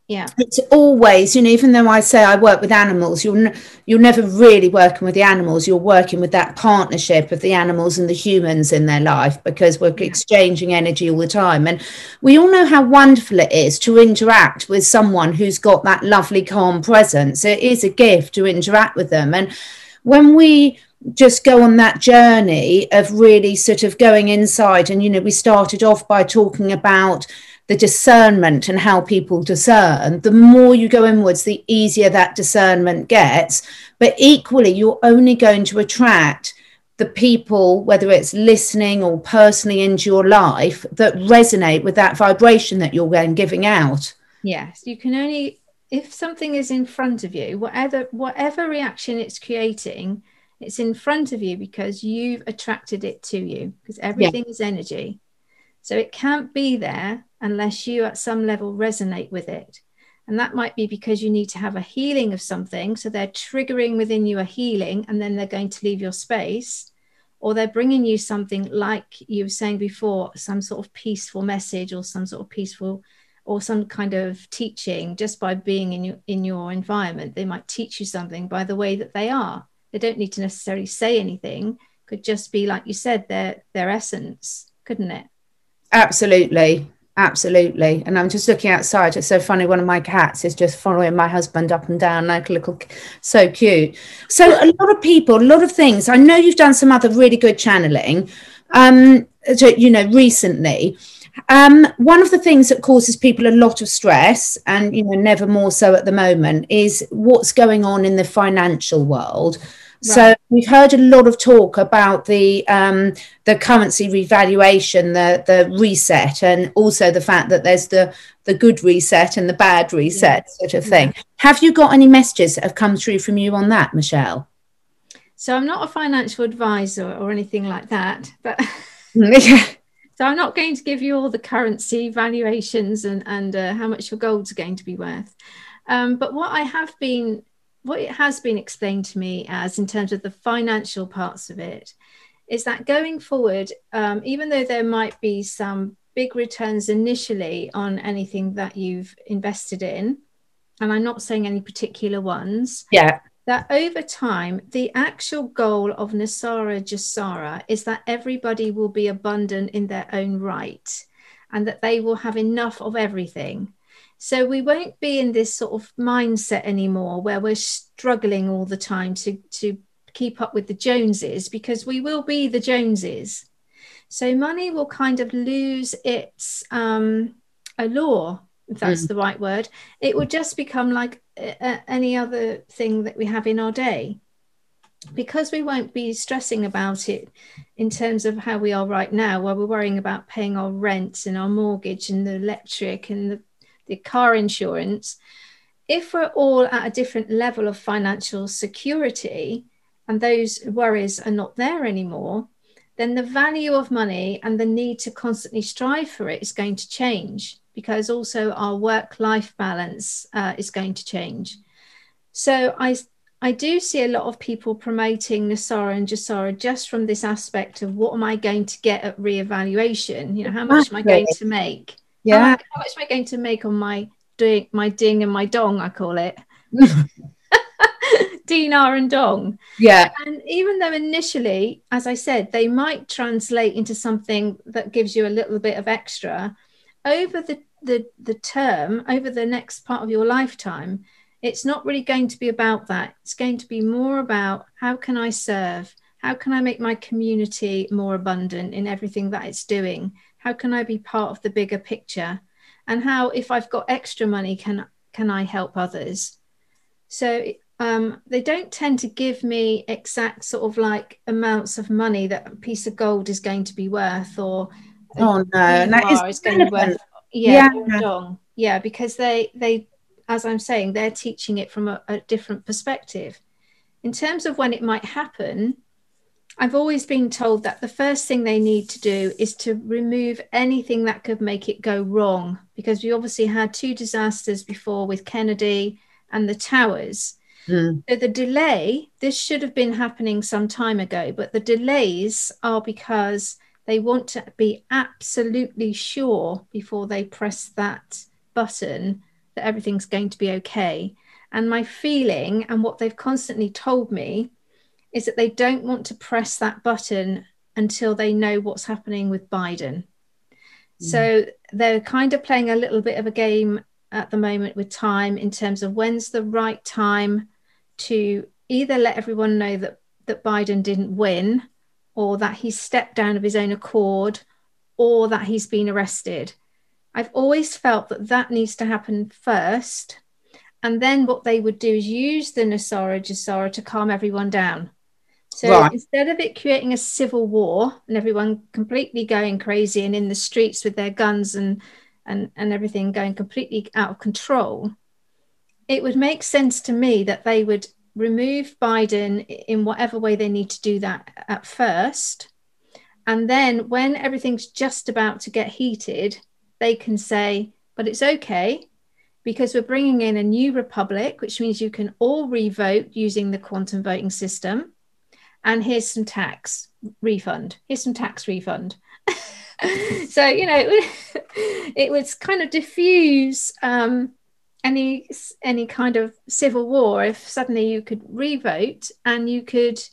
Yeah, it's always, even though I say I work with animals, you're never really working with the animals. You're working with that partnership of the animals and the humans in their life, because we're exchanging energy all the time. And we all know how wonderful it is to interact with someone who's got that lovely, calm presence. It is a gift to interact with them. And when we just go on that journey of really sort of going inside, and we started off by talking about the discernment and how people discern. The more you go inwards, the easier that discernment gets. But equally, you're only going to attract the people, whether it's listening or personally into your life, that resonate with that vibration that you're then giving out. Yes, you can only, if something is in front of you, whatever reaction it's creating, it's in front of you because you've attracted it to you, because everything is energy. So it can't be there unless you at some level resonate with it. And that might be because you need to have a healing of something. So they're triggering within you a healing, and then they're going to leave your space. Or they're bringing you something, like you were saying before, some sort of peaceful message, or some sort of peaceful, or some kind of teaching. Just by being in your environment, they might teach you something by the way that they are. They don't need to necessarily say anything. Could just be, like you said, their essence, couldn't it? Absolutely. And I'm just looking outside. It's so funny. One of my cats is just following my husband up and down like a little, so cute. So a lot of people, a lot of things. I know you've done some other really good channeling, recently. One of the things that causes people a lot of stress, and never more so at the moment, is what's going on in the financial world. So we've heard a lot of talk about the currency revaluation, the reset, and also the fact that there's the good reset and the bad reset sort of thing. Have you got any messages that have come through from you on that, Michelle? So I'm not a financial advisor or anything like that, but so I'm not going to give you all the currency valuations and how much your gold's going to be worth. But what it has been explained to me as, in terms of the financial parts of it, is that going forward, even though there might be some big returns initially on anything that you've invested in, and I'm not saying any particular ones, that over time, the actual goal of Nasara Jasara is that everybody will be abundant in their own right, and that they will have enough of everything. So we won't be in this sort of mindset anymore where we're struggling all the time to keep up with the Joneses, because we will be the Joneses. So money will kind of lose its allure, if that's the right word. It will just become like any other thing that we have in our day, because we won't be stressing about it in terms of how we are right now, where we're worrying about paying our rent and our mortgage and the electric and the car insurance. If we're all at a different level of financial security and those worries are not there anymore, then the value of money and the need to constantly strive for it is going to change, because also our work-life balance is going to change. So I I do see a lot of people promoting Nasara and Jasara just from this aspect of what am I going to get at reevaluation? You know, how much am I going to make? Yeah. How much am I going to make on my ding and my dong, I call it. Dinar and dong. Yeah. And even though initially, as I said, they might translate into something that gives you a little bit of extra, over the term, over the next part of your lifetime, it's not really going to be about that. It's going to be more about how can I serve? How can I make my community more abundant in everything that it's doing? How can I be part of the bigger picture? And how, if I've got extra money, can I help others? So they don't tend to give me exact sort of like amounts of money that a piece of gold is going to be worth, or oh no, and that is going to be worth. Yeah. Yeah, because they, as I'm saying, they're teaching it from a different perspective. In terms of when it might happen, I've always been told that the first thing they need to do is to remove anything that could make it go wrong, because we obviously had 2 disasters before with Kennedy and the towers. So the delay, this should have been happening some time ago, but the delays are because they want to be absolutely sure before they press that button that everything's going to be okay. And my feeling, and what they've constantly told me, is that they don't want to press that button until they know what's happening with Biden. So they're kind of playing a little bit of a game at the moment with time, in terms of when's the right time to either let everyone know that Biden didn't win, or that he's stepped down of his own accord, or that he's been arrested. I've always felt that needs to happen first. And then what they would do is use the Nasara Jasara to calm everyone down. So instead of it creating a civil war and everyone completely going crazy and in the streets with their guns and everything going completely out of control, it would make sense to me that they would remove Biden in whatever way they need to do that at first. And then when everything's just about to get heated, they can say, but it's okay, because we're bringing in a new republic, which means you can all re-vote using the quantum voting system. And here's some tax refund. Here's some tax refund. So, you know, it would kind of diffuse any kind of civil war if suddenly you could re-vote and you could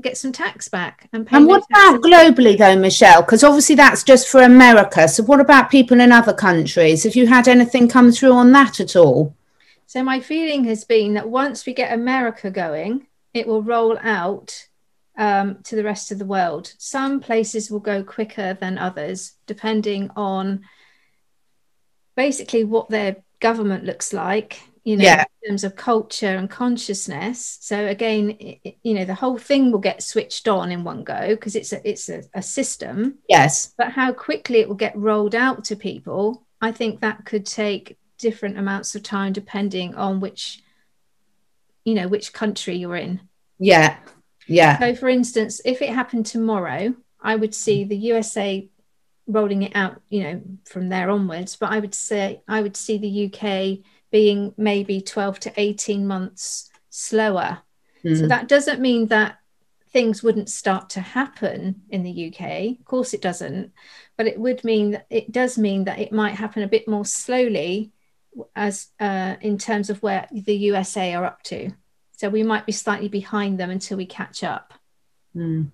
get some tax back. And what about globally though, Michelle? Because obviously that's just for America. So what about people in other countries? Have you had anything come through on that at all? So my feeling has been that once we get America going, it will roll out to the rest of the world. Some places will go quicker than others, depending on basically what their government looks like, you know, in terms of culture and consciousness. So again, you know, the whole thing will get switched on in one go because it's a system. Yes. But how quickly it will get rolled out to people, I think that could take different amounts of time depending on which country you're in. Yeah. Yeah. So for instance, if it happened tomorrow, I would see the USA rolling it out, you know, from there onwards. But I would see the UK being maybe 12 to 18 months slower. So that doesn't mean that things wouldn't start to happen in the UK. Of course it doesn't. But it does mean that it might happen a bit more slowly as in terms of where the USA are up to. So we might be slightly behind them until we catch up. And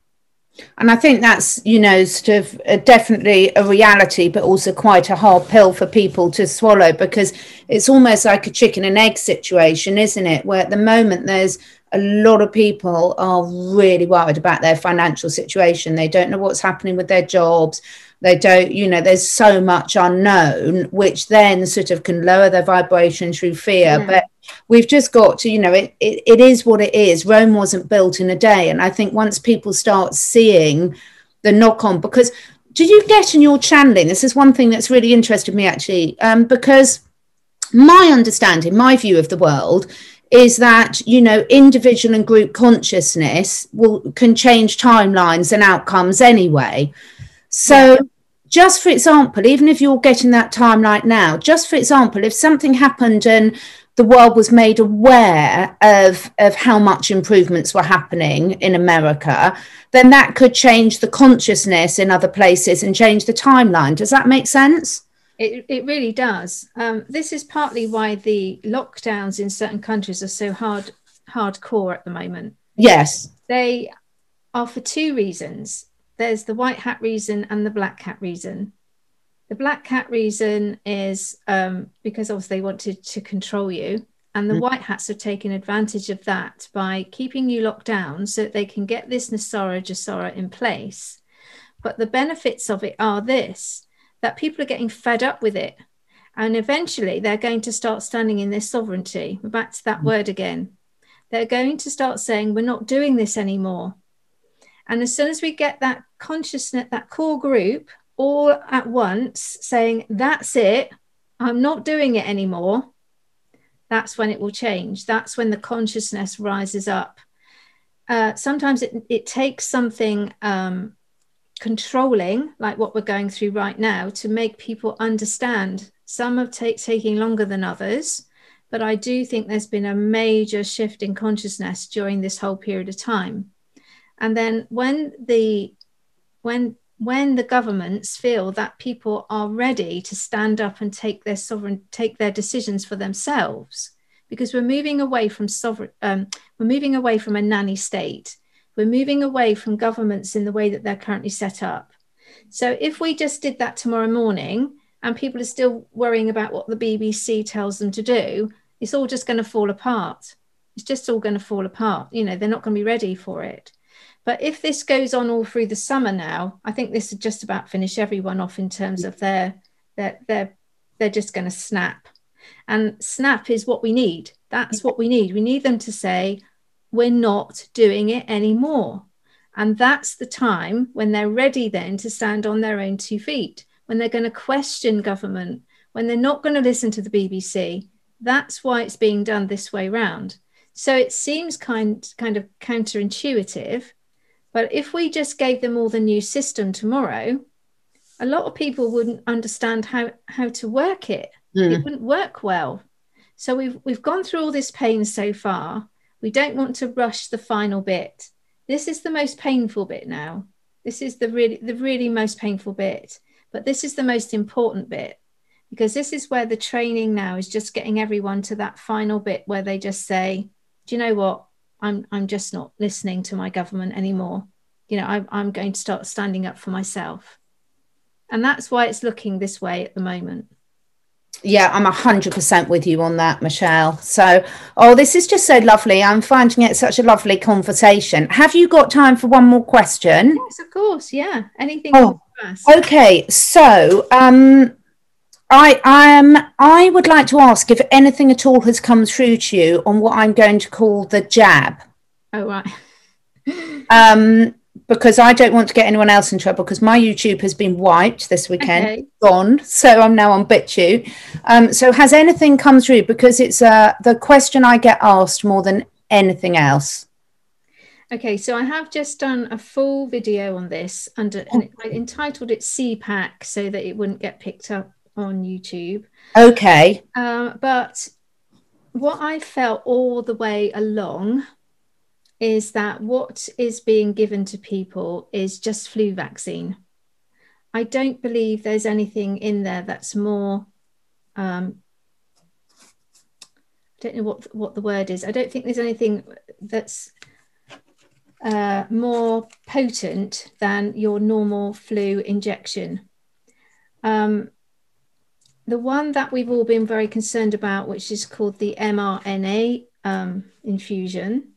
I think that's, you know, sort of definitely a reality, but also quite a hard pill for people to swallow, because it's almost like a chicken and egg situation, isn't it? Where at the moment there's a lot of people are really worried about their financial situation. They don't know what's happening with their jobs. They don't, you know, there's so much unknown, which then sort of can lower their vibration through fear. But we've just got to, you know, it is what it is. Rome wasn't built in a day. And I think once people start seeing the knock on, because did you get in your channeling? This is one thing that's really interested me actually, because my understanding, my view of the world is that, you know, individual and group consciousness can change timelines and outcomes anyway. So just for example, even if you're getting that timeline now, just for example, if something happened and the world was made aware of how much improvements were happening in America, then that could change the consciousness in other places and change the timeline. Does that make sense? It really does. This is partly why the lockdowns in certain countries are so hardcore at the moment. Yes. They are for two reasons. There's the white hat reason and the black hat reason. The black hat reason is because obviously they wanted to control you, and the white hats have taken advantage of that by keeping you locked down so that they can get this Nasara Jasara in place. But the benefits of it are this, that people are getting fed up with it, and eventually they're going to start standing in their sovereignty. We're back to that word again. They're going to start saying, we're not doing this anymore. And as soon as we get that consciousness, that core group all at once saying, that's it, I'm not doing it anymore, that's when it will change. That's when the consciousness rises up. Sometimes it takes something controlling, like what we're going through right now, to make people understand. Some are taking longer than others, but I do think there's been a major shift in consciousness during this whole period of time. And then when the governments feel that people are ready to stand up and take their decisions for themselves, because we're moving away from we're moving away from a nanny state. We're moving away from governments in the way that they're currently set up. So if we just did that tomorrow morning and people are still worrying about what the BBC tells them to do, it's all just going to fall apart. It's just all going to fall apart. You know, they're not going to be ready for it. But if this goes on all through the summer now, I think this would just about finish everyone off in terms of they're just going to snap. And snap is what we need. That's what we need. We need them to say, we're not doing it anymore. And that's the time when they're ready then to stand on their own 2 feet, when they're going to question government, when they're not going to listen to the BBC. That's why it's being done this way round. So it seems kind of counterintuitive. But if we just gave them all the new system tomorrow, a lot of people wouldn't understand how to work it. It wouldn't work well. So we've gone through all this pain so far. We don't want to rush the final bit. This is the most painful bit now. This is the really most painful bit. But this is the most important bit, because this is where the training now is just getting everyone to that final bit where they just say, do you know what? I'm just not listening to my government anymore. You know, I'm going to start standing up for myself. And that's why it's looking this way at the moment. Yeah, I'm 100% with you on that, Michelle. So, this is just so lovely. I'm finding it such a lovely conversation. Have you got time for one more question? Yes, of course. Yeah. Anything you want to ask? Okay. So, I would like to ask if anything at all has come through to you on what I'm going to call the jab. Oh, right. Because I don't want to get anyone else in trouble, because my YouTube has been wiped this weekend. Okay. Gone. So I'm now on BitChute. So has anything come through? Because it's the question I get asked more than anything else. Okay, so I have just done a full video on this and I entitled it CPAC so that it wouldn't get picked up on YouTube. Okay. But what I felt all the way along is that what is being given to people is just flu vaccine. I don't believe there's anything in there that's more, I don't know what the word is. I don't think there's anything that's more potent than your normal flu injection. The one that we've all been very concerned about, which is called the mRNA infusion,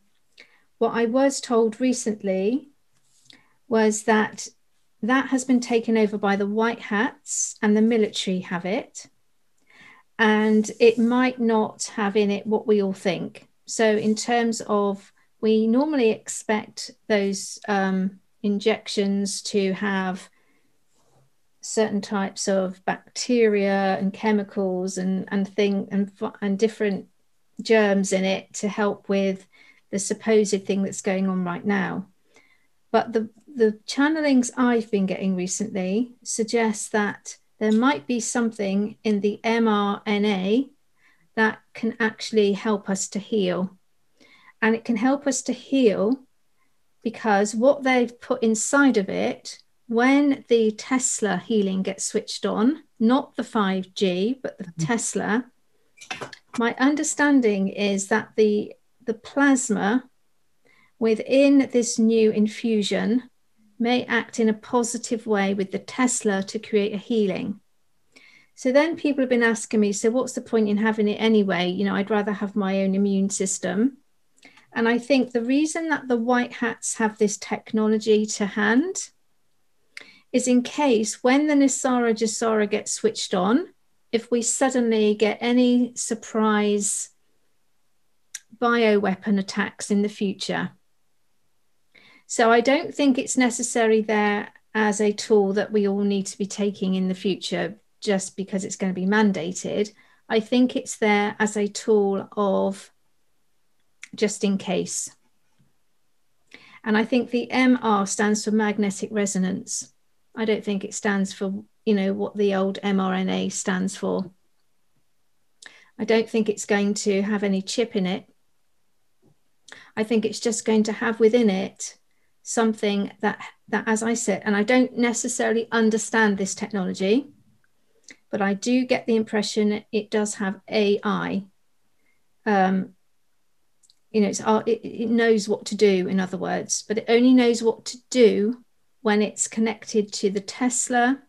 what I was told recently was that has been taken over by the white hats and the military have it. And it might not have in it what we all think. So in terms of, we normally expect those injections to have certain types of bacteria and chemicals and different germs in it to help with the supposed thing that's going on right now. But the channelings I've been getting recently suggest that there might be something in the mRNA that can actually help us to heal. And it can help us to heal because what they've put inside of it, when the Tesla healing gets switched on, not the 5G, but the Tesla, my understanding is that the plasma within this new infusion may act in a positive way with the Tesla to create a healing. So then people have been asking me, so what's the point in having it anyway? You know, I'd rather have my own immune system. And I think the reason that the white hats have this technology to hand is in case when the Nisara Jasara gets switched on, if we suddenly get any surprise bioweapon attacks in the future. So I don't think it's necessary there as a tool that we all need to be taking in the future just because it's going to be mandated. I think it's there as a tool of just in case. And I think the MR stands for magnetic resonance. I don't think it stands for, you know, what the old mRNA stands for. I don't think it's going to have any chip in it. I think it's just going to have within it something that as I said, and I don't necessarily understand this technology, but I do get the impression it does have AI. You know, it knows what to do, in other words, but it only knows what to do when it's connected to the Tesla.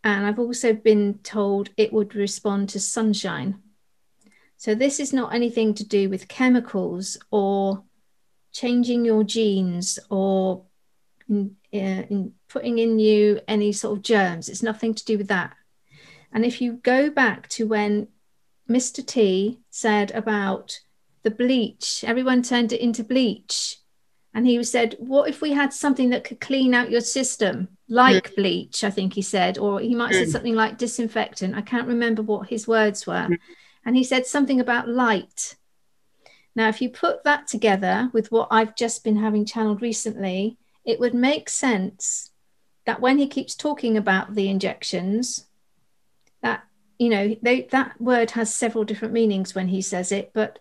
And I've also been told it would respond to sunshine. So this is not anything to do with chemicals or changing your genes or in putting in you any sort of germs. It's nothing to do with that. And if you go back to when Mr. T said about the bleach, everyone turned it into bleach. And he said, what if we had something that could clean out your system, like bleach, I think he said, or he might have said something like disinfectant. I can't remember what his words were. And he said something about light. Now, if you put that together with what I've just been having channeled recently, it would make sense that when he keeps talking about the injections, that, you know, that word has several different meanings when he says it, but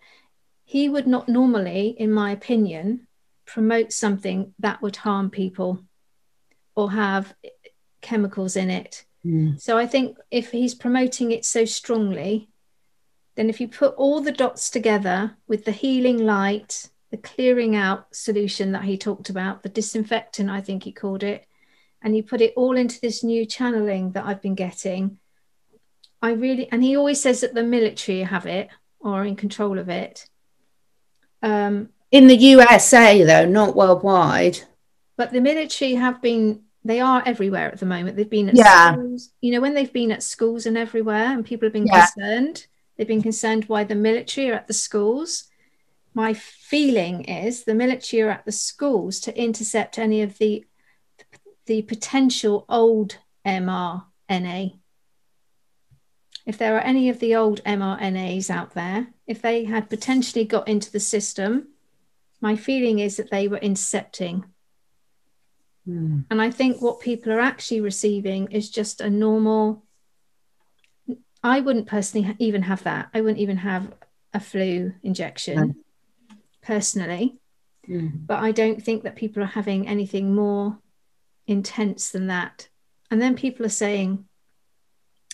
he would not normally, in my opinion, promote something that would harm people or have chemicals in it. So I think if he's promoting it so strongly, then if you put all the dots together with the healing light, the clearing out solution that he talked about, the disinfectant, I think he called it, and you put it all into this new channeling that I've been getting, and he always says that the military have it or are in control of it. In the USA, though, not worldwide. But the military they are everywhere at the moment. They've been at schools, you know, when they've been at schools and everywhere and people have been concerned, they've been concerned why the military are at the schools. My feeling is the military are at the schools to intercept any of the potential old mRNA. If there are any of the old mRNAs out there, if they had potentially got into the system, my feeling is that they were intercepting. And I think what people are actually receiving is just a normal, I wouldn't personally even have that. I wouldn't even have a flu injection personally. But I don't think that people are having anything more intense than that. And then people are saying,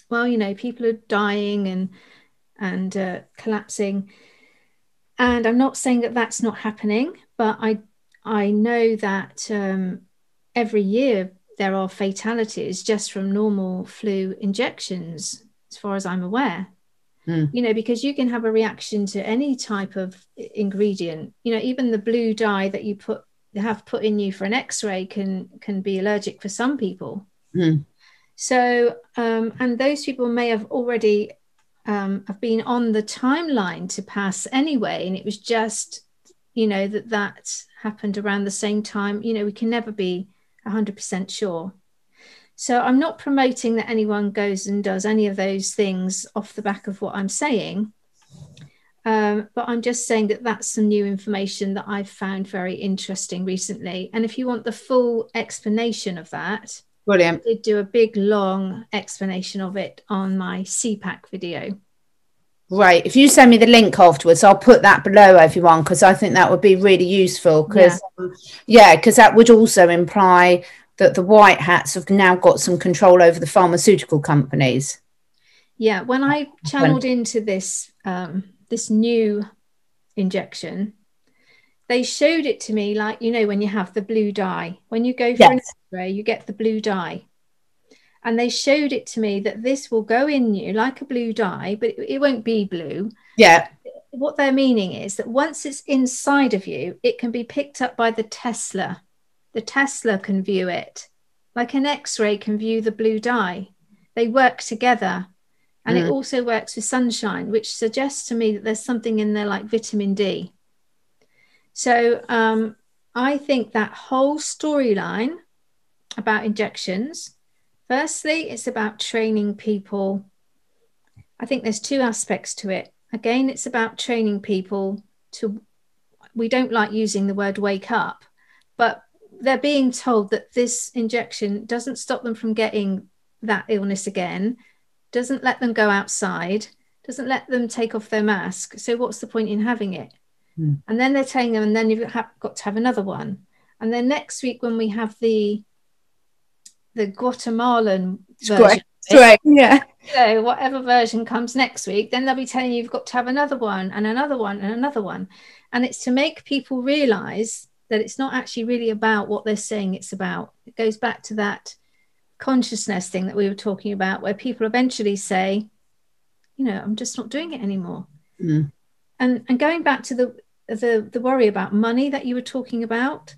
well, you know, people are dying and collapsing. And I'm not saying that that's not happening, but I know that every year there are fatalities just from normal flu injections, as far as I'm aware. You know, because you can have a reaction to any type of ingredient. You know, even the blue dye that you have put in you for an X-ray can be allergic for some people. So, and those people may have already have been on the timeline to pass anyway, and it was just, you know, that happened around the same time. You know, we can never be 100% sure. So I'm not promoting that anyone goes and does any of those things off the back of what I'm saying. But I'm just saying that that's some new information that I've found very interesting recently. And if you want the full explanation of that, brilliant. I did do a big, long explanation of it on my CPAC video. Right. If you send me the link afterwards, I'll put that below, everyone, because I think that would be really useful. Because because that would also imply that the white hats have now got some control over the pharmaceutical companies. Yeah. When I channeled into this this new injection, they showed it to me like, you know, when you have the blue dye, when you go for an X-ray, you get the blue dye. And they showed it to me that this will go in you like a blue dye, but it won't be blue. Yeah. What they're meaning is that once it's inside of you, it can be picked up by the Tesla. The Tesla can view it, like an X-ray can view the blue dye. They work together. And it also works with sunshine, which suggests to me that there's something in there like vitamin D. So I think that whole storyline about injections, firstly, it's about training people. I think there's two aspects to it. Again, it's about training people to, we don't like using the word wake up, but they're being told that this injection doesn't stop them from getting that illness again, doesn't let them go outside, doesn't let them take off their mask. So what's the point in having it? And then they're telling them, and then you've got to have another one. And then next week, when we have the Guatemalan version, Right. Yeah. So whatever version comes next week, then they'll be telling you you've got to have another one and another one and another one. And it's to make people realize that it's not actually really about what they're saying it's about. It goes back to that consciousness thing that we were talking about, where people eventually say, you know, I'm just not doing it anymore. And going back to the worry about money that you were talking about,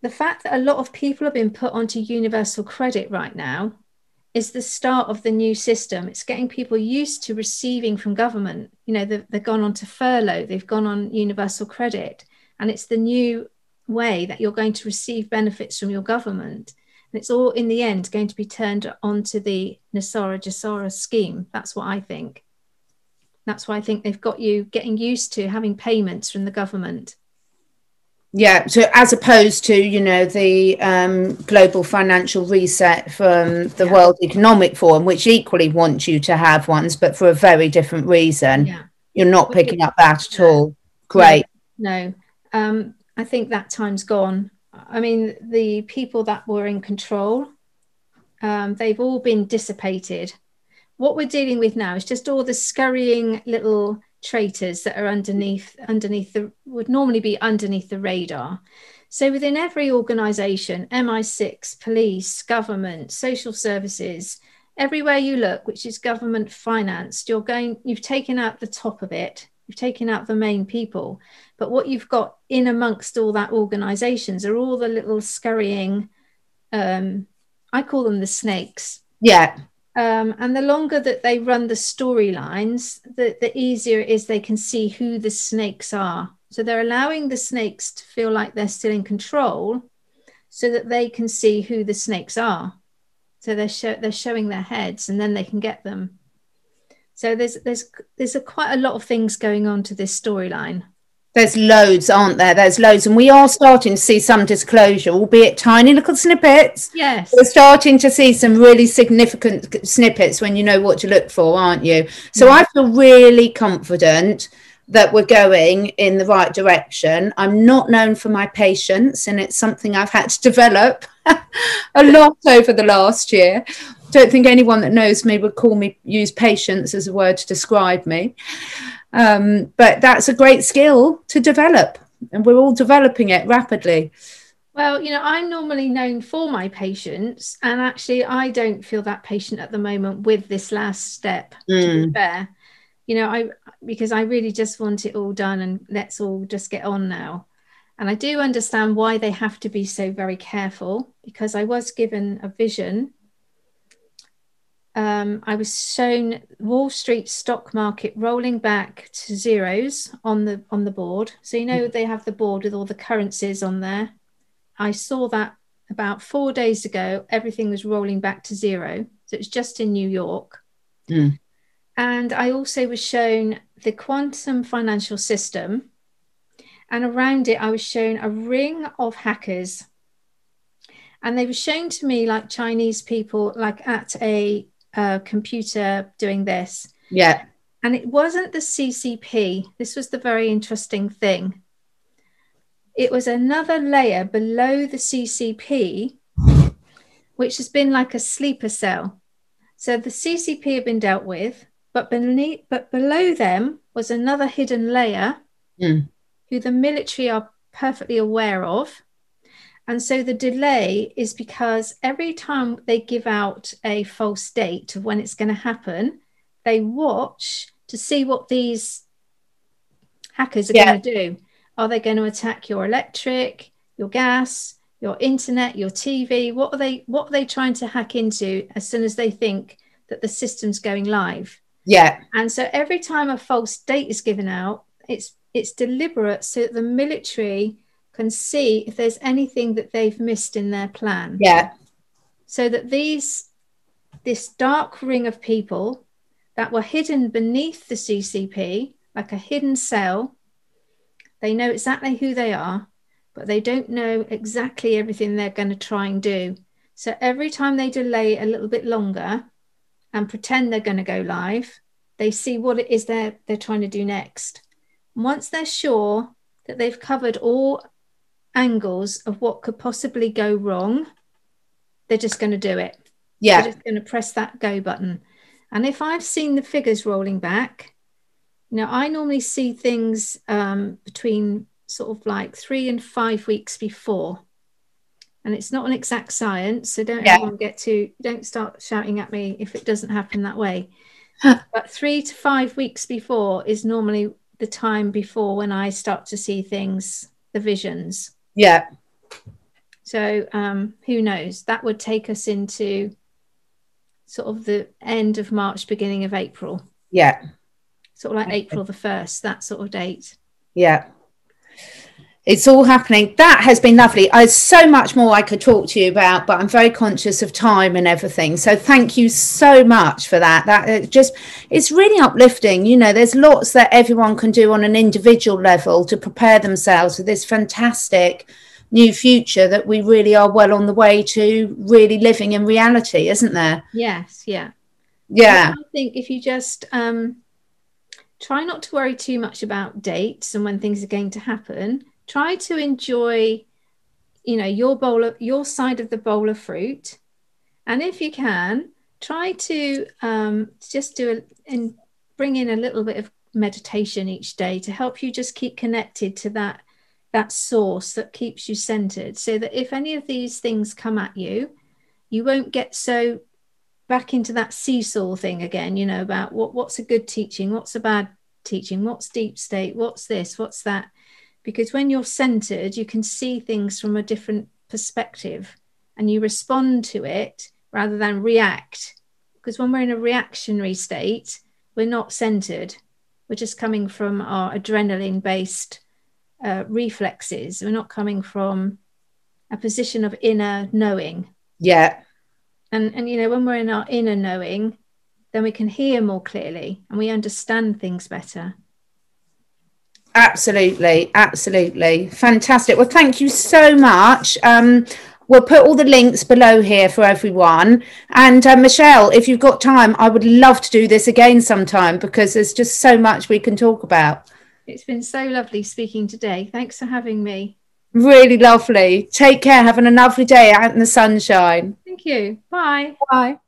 the fact that a lot of people have been put onto universal credit right now is the start of the new system. It's getting people used to receiving from government. You know, they've gone on to furlough, they've gone on universal credit, and it's the new way that you're going to receive benefits from your government. And it's all in the end going to be turned onto the Nasara Jasara scheme. That's what I think. That's why I think they've got you getting used to having payments from the government. Yeah, so as opposed to, you know, the global financial reset from the World Economic Forum, which equally wants you to have ones, but for a very different reason. Yeah. You're not picking up that at all. Great. No. I think that time's gone. I mean, the people that were in control, they've all been dissipated. What we're dealing with now is just all the scurrying little traitors that are would normally be underneath the radar. So within every organization, MI6, police, government, social services, everywhere you look, which is government financed, you've taken out the top of it. You've taken out the main people. But what you've got in amongst all that organizations are all the little scurrying, I call them the snakes. Yeah. And the longer that they run the storylines, the easier it is they can see who the snakes are. So they're allowing the snakes to feel like they're still in control so that they can see who the snakes are. So they're showing their heads, and then they can get them. So there's quite a lot of things going on to this storyline. There's loads, aren't there? There's loads. And we are starting to see some disclosure, albeit tiny little snippets. Yes. We're starting to see some really significant snippets when you know what to look for, aren't you? So I feel really confident that we're going in the right direction. I'm not known for my patience, and it's something I've had to develop a lot over the last year. Don't think anyone that knows me would use patience as a word to describe me. But that's a great skill to develop, and we're all developing it rapidly. Well, you know, I'm normally known for my patience, and actually I don't feel that patient at the moment with this last step, to be fair. You know, because I really just want it all done, and let's all just get on now. And I do understand why they have to be so very careful, because I was given a vision. I was shown Wall Street stock market rolling back to zeros on the board. So, you know, they have the board with all the currencies on there. I saw that about 4 days ago. Everything was rolling back to zero. So it's just in New York. And I also was shown the quantum financial system. And around it, I was shown a ring of hackers. And they were shown to me like Chinese people, like at a computer doing this. Yeah. And it wasn't the CCP. This was the very interesting thing. It was another layer below the CCP, which has been like a sleeper cell. So the CCP had been dealt with, but below them was another hidden layer who the military are perfectly aware of. And so the delay is because every time they give out a false date of when it's going to happen, they watch to see what these hackers are going to do. Are they going to attack your electric, your gas, your internet, your TV? What are they trying to hack into as soon as they think that the system's going live? Yeah. And so every time a false date is given out, it's deliberate so that the military can see if there's anything that they've missed in their plan. Yeah. So that this dark ring of people that were hidden beneath the CCP, like a hidden cell, they know exactly who they are, but they don't know exactly everything they're going to try and do. So every time they delay a little bit longer and pretend they're going to go live, they see what it is they're trying to do next. And once they're sure that they've covered all angles of what could possibly go wrong, they're just going to do it. Yeah. They're just going to press that go button. And if I've seen the figures rolling back, I normally see things between sort of like 3 and 5 weeks before. And it's not an exact science, so don't start shouting at me if it doesn't happen that way. But 3 to 5 weeks before is normally the time before when I start to see things, the visions. Yeah. So who knows? That would take us into sort of the end of March, beginning of April. Yeah. Sort of like April the 1st, that sort of date. Yeah. It's all happening. That has been lovely. There's so much more I could talk to you about, but I'm very conscious of time and everything. So thank you so much for that. It's really uplifting. There's lots that everyone can do on an individual level to prepare themselves for this fantastic new future that we really are well on the way to really living in reality, isn't there? Yes. Yeah. Yeah. I think if you just try not to worry too much about dates and when things are going to happen. Try to enjoy, your side of the bowl of fruit. And if you can, try to just bring in a little bit of meditation each day to help you just keep connected to that source that keeps you centered, so that if any of these things come at you, you won't get so back into that seesaw thing again, about what's a good teaching, what's a bad teaching, what's deep state, what's this, what's that. Because when you're centered, you can see things from a different perspective and you respond to it rather than react. Because when we're in a reactionary state, we're not centered. We're just coming from our adrenaline-based reflexes. We're not coming from a position of inner knowing. Yeah. And when we're in our inner knowing, then we can hear more clearly and we understand things better. Absolutely. Fantastic. Well, thank you so much. We'll put all the links below here for everyone. And Michelle, if you've got time, I would love to do this again sometime because there's just so much we can talk about. It's been so lovely speaking today. Thanks for having me. Really lovely. Take care. Having a lovely day out in the sunshine. Thank you. Bye. Bye.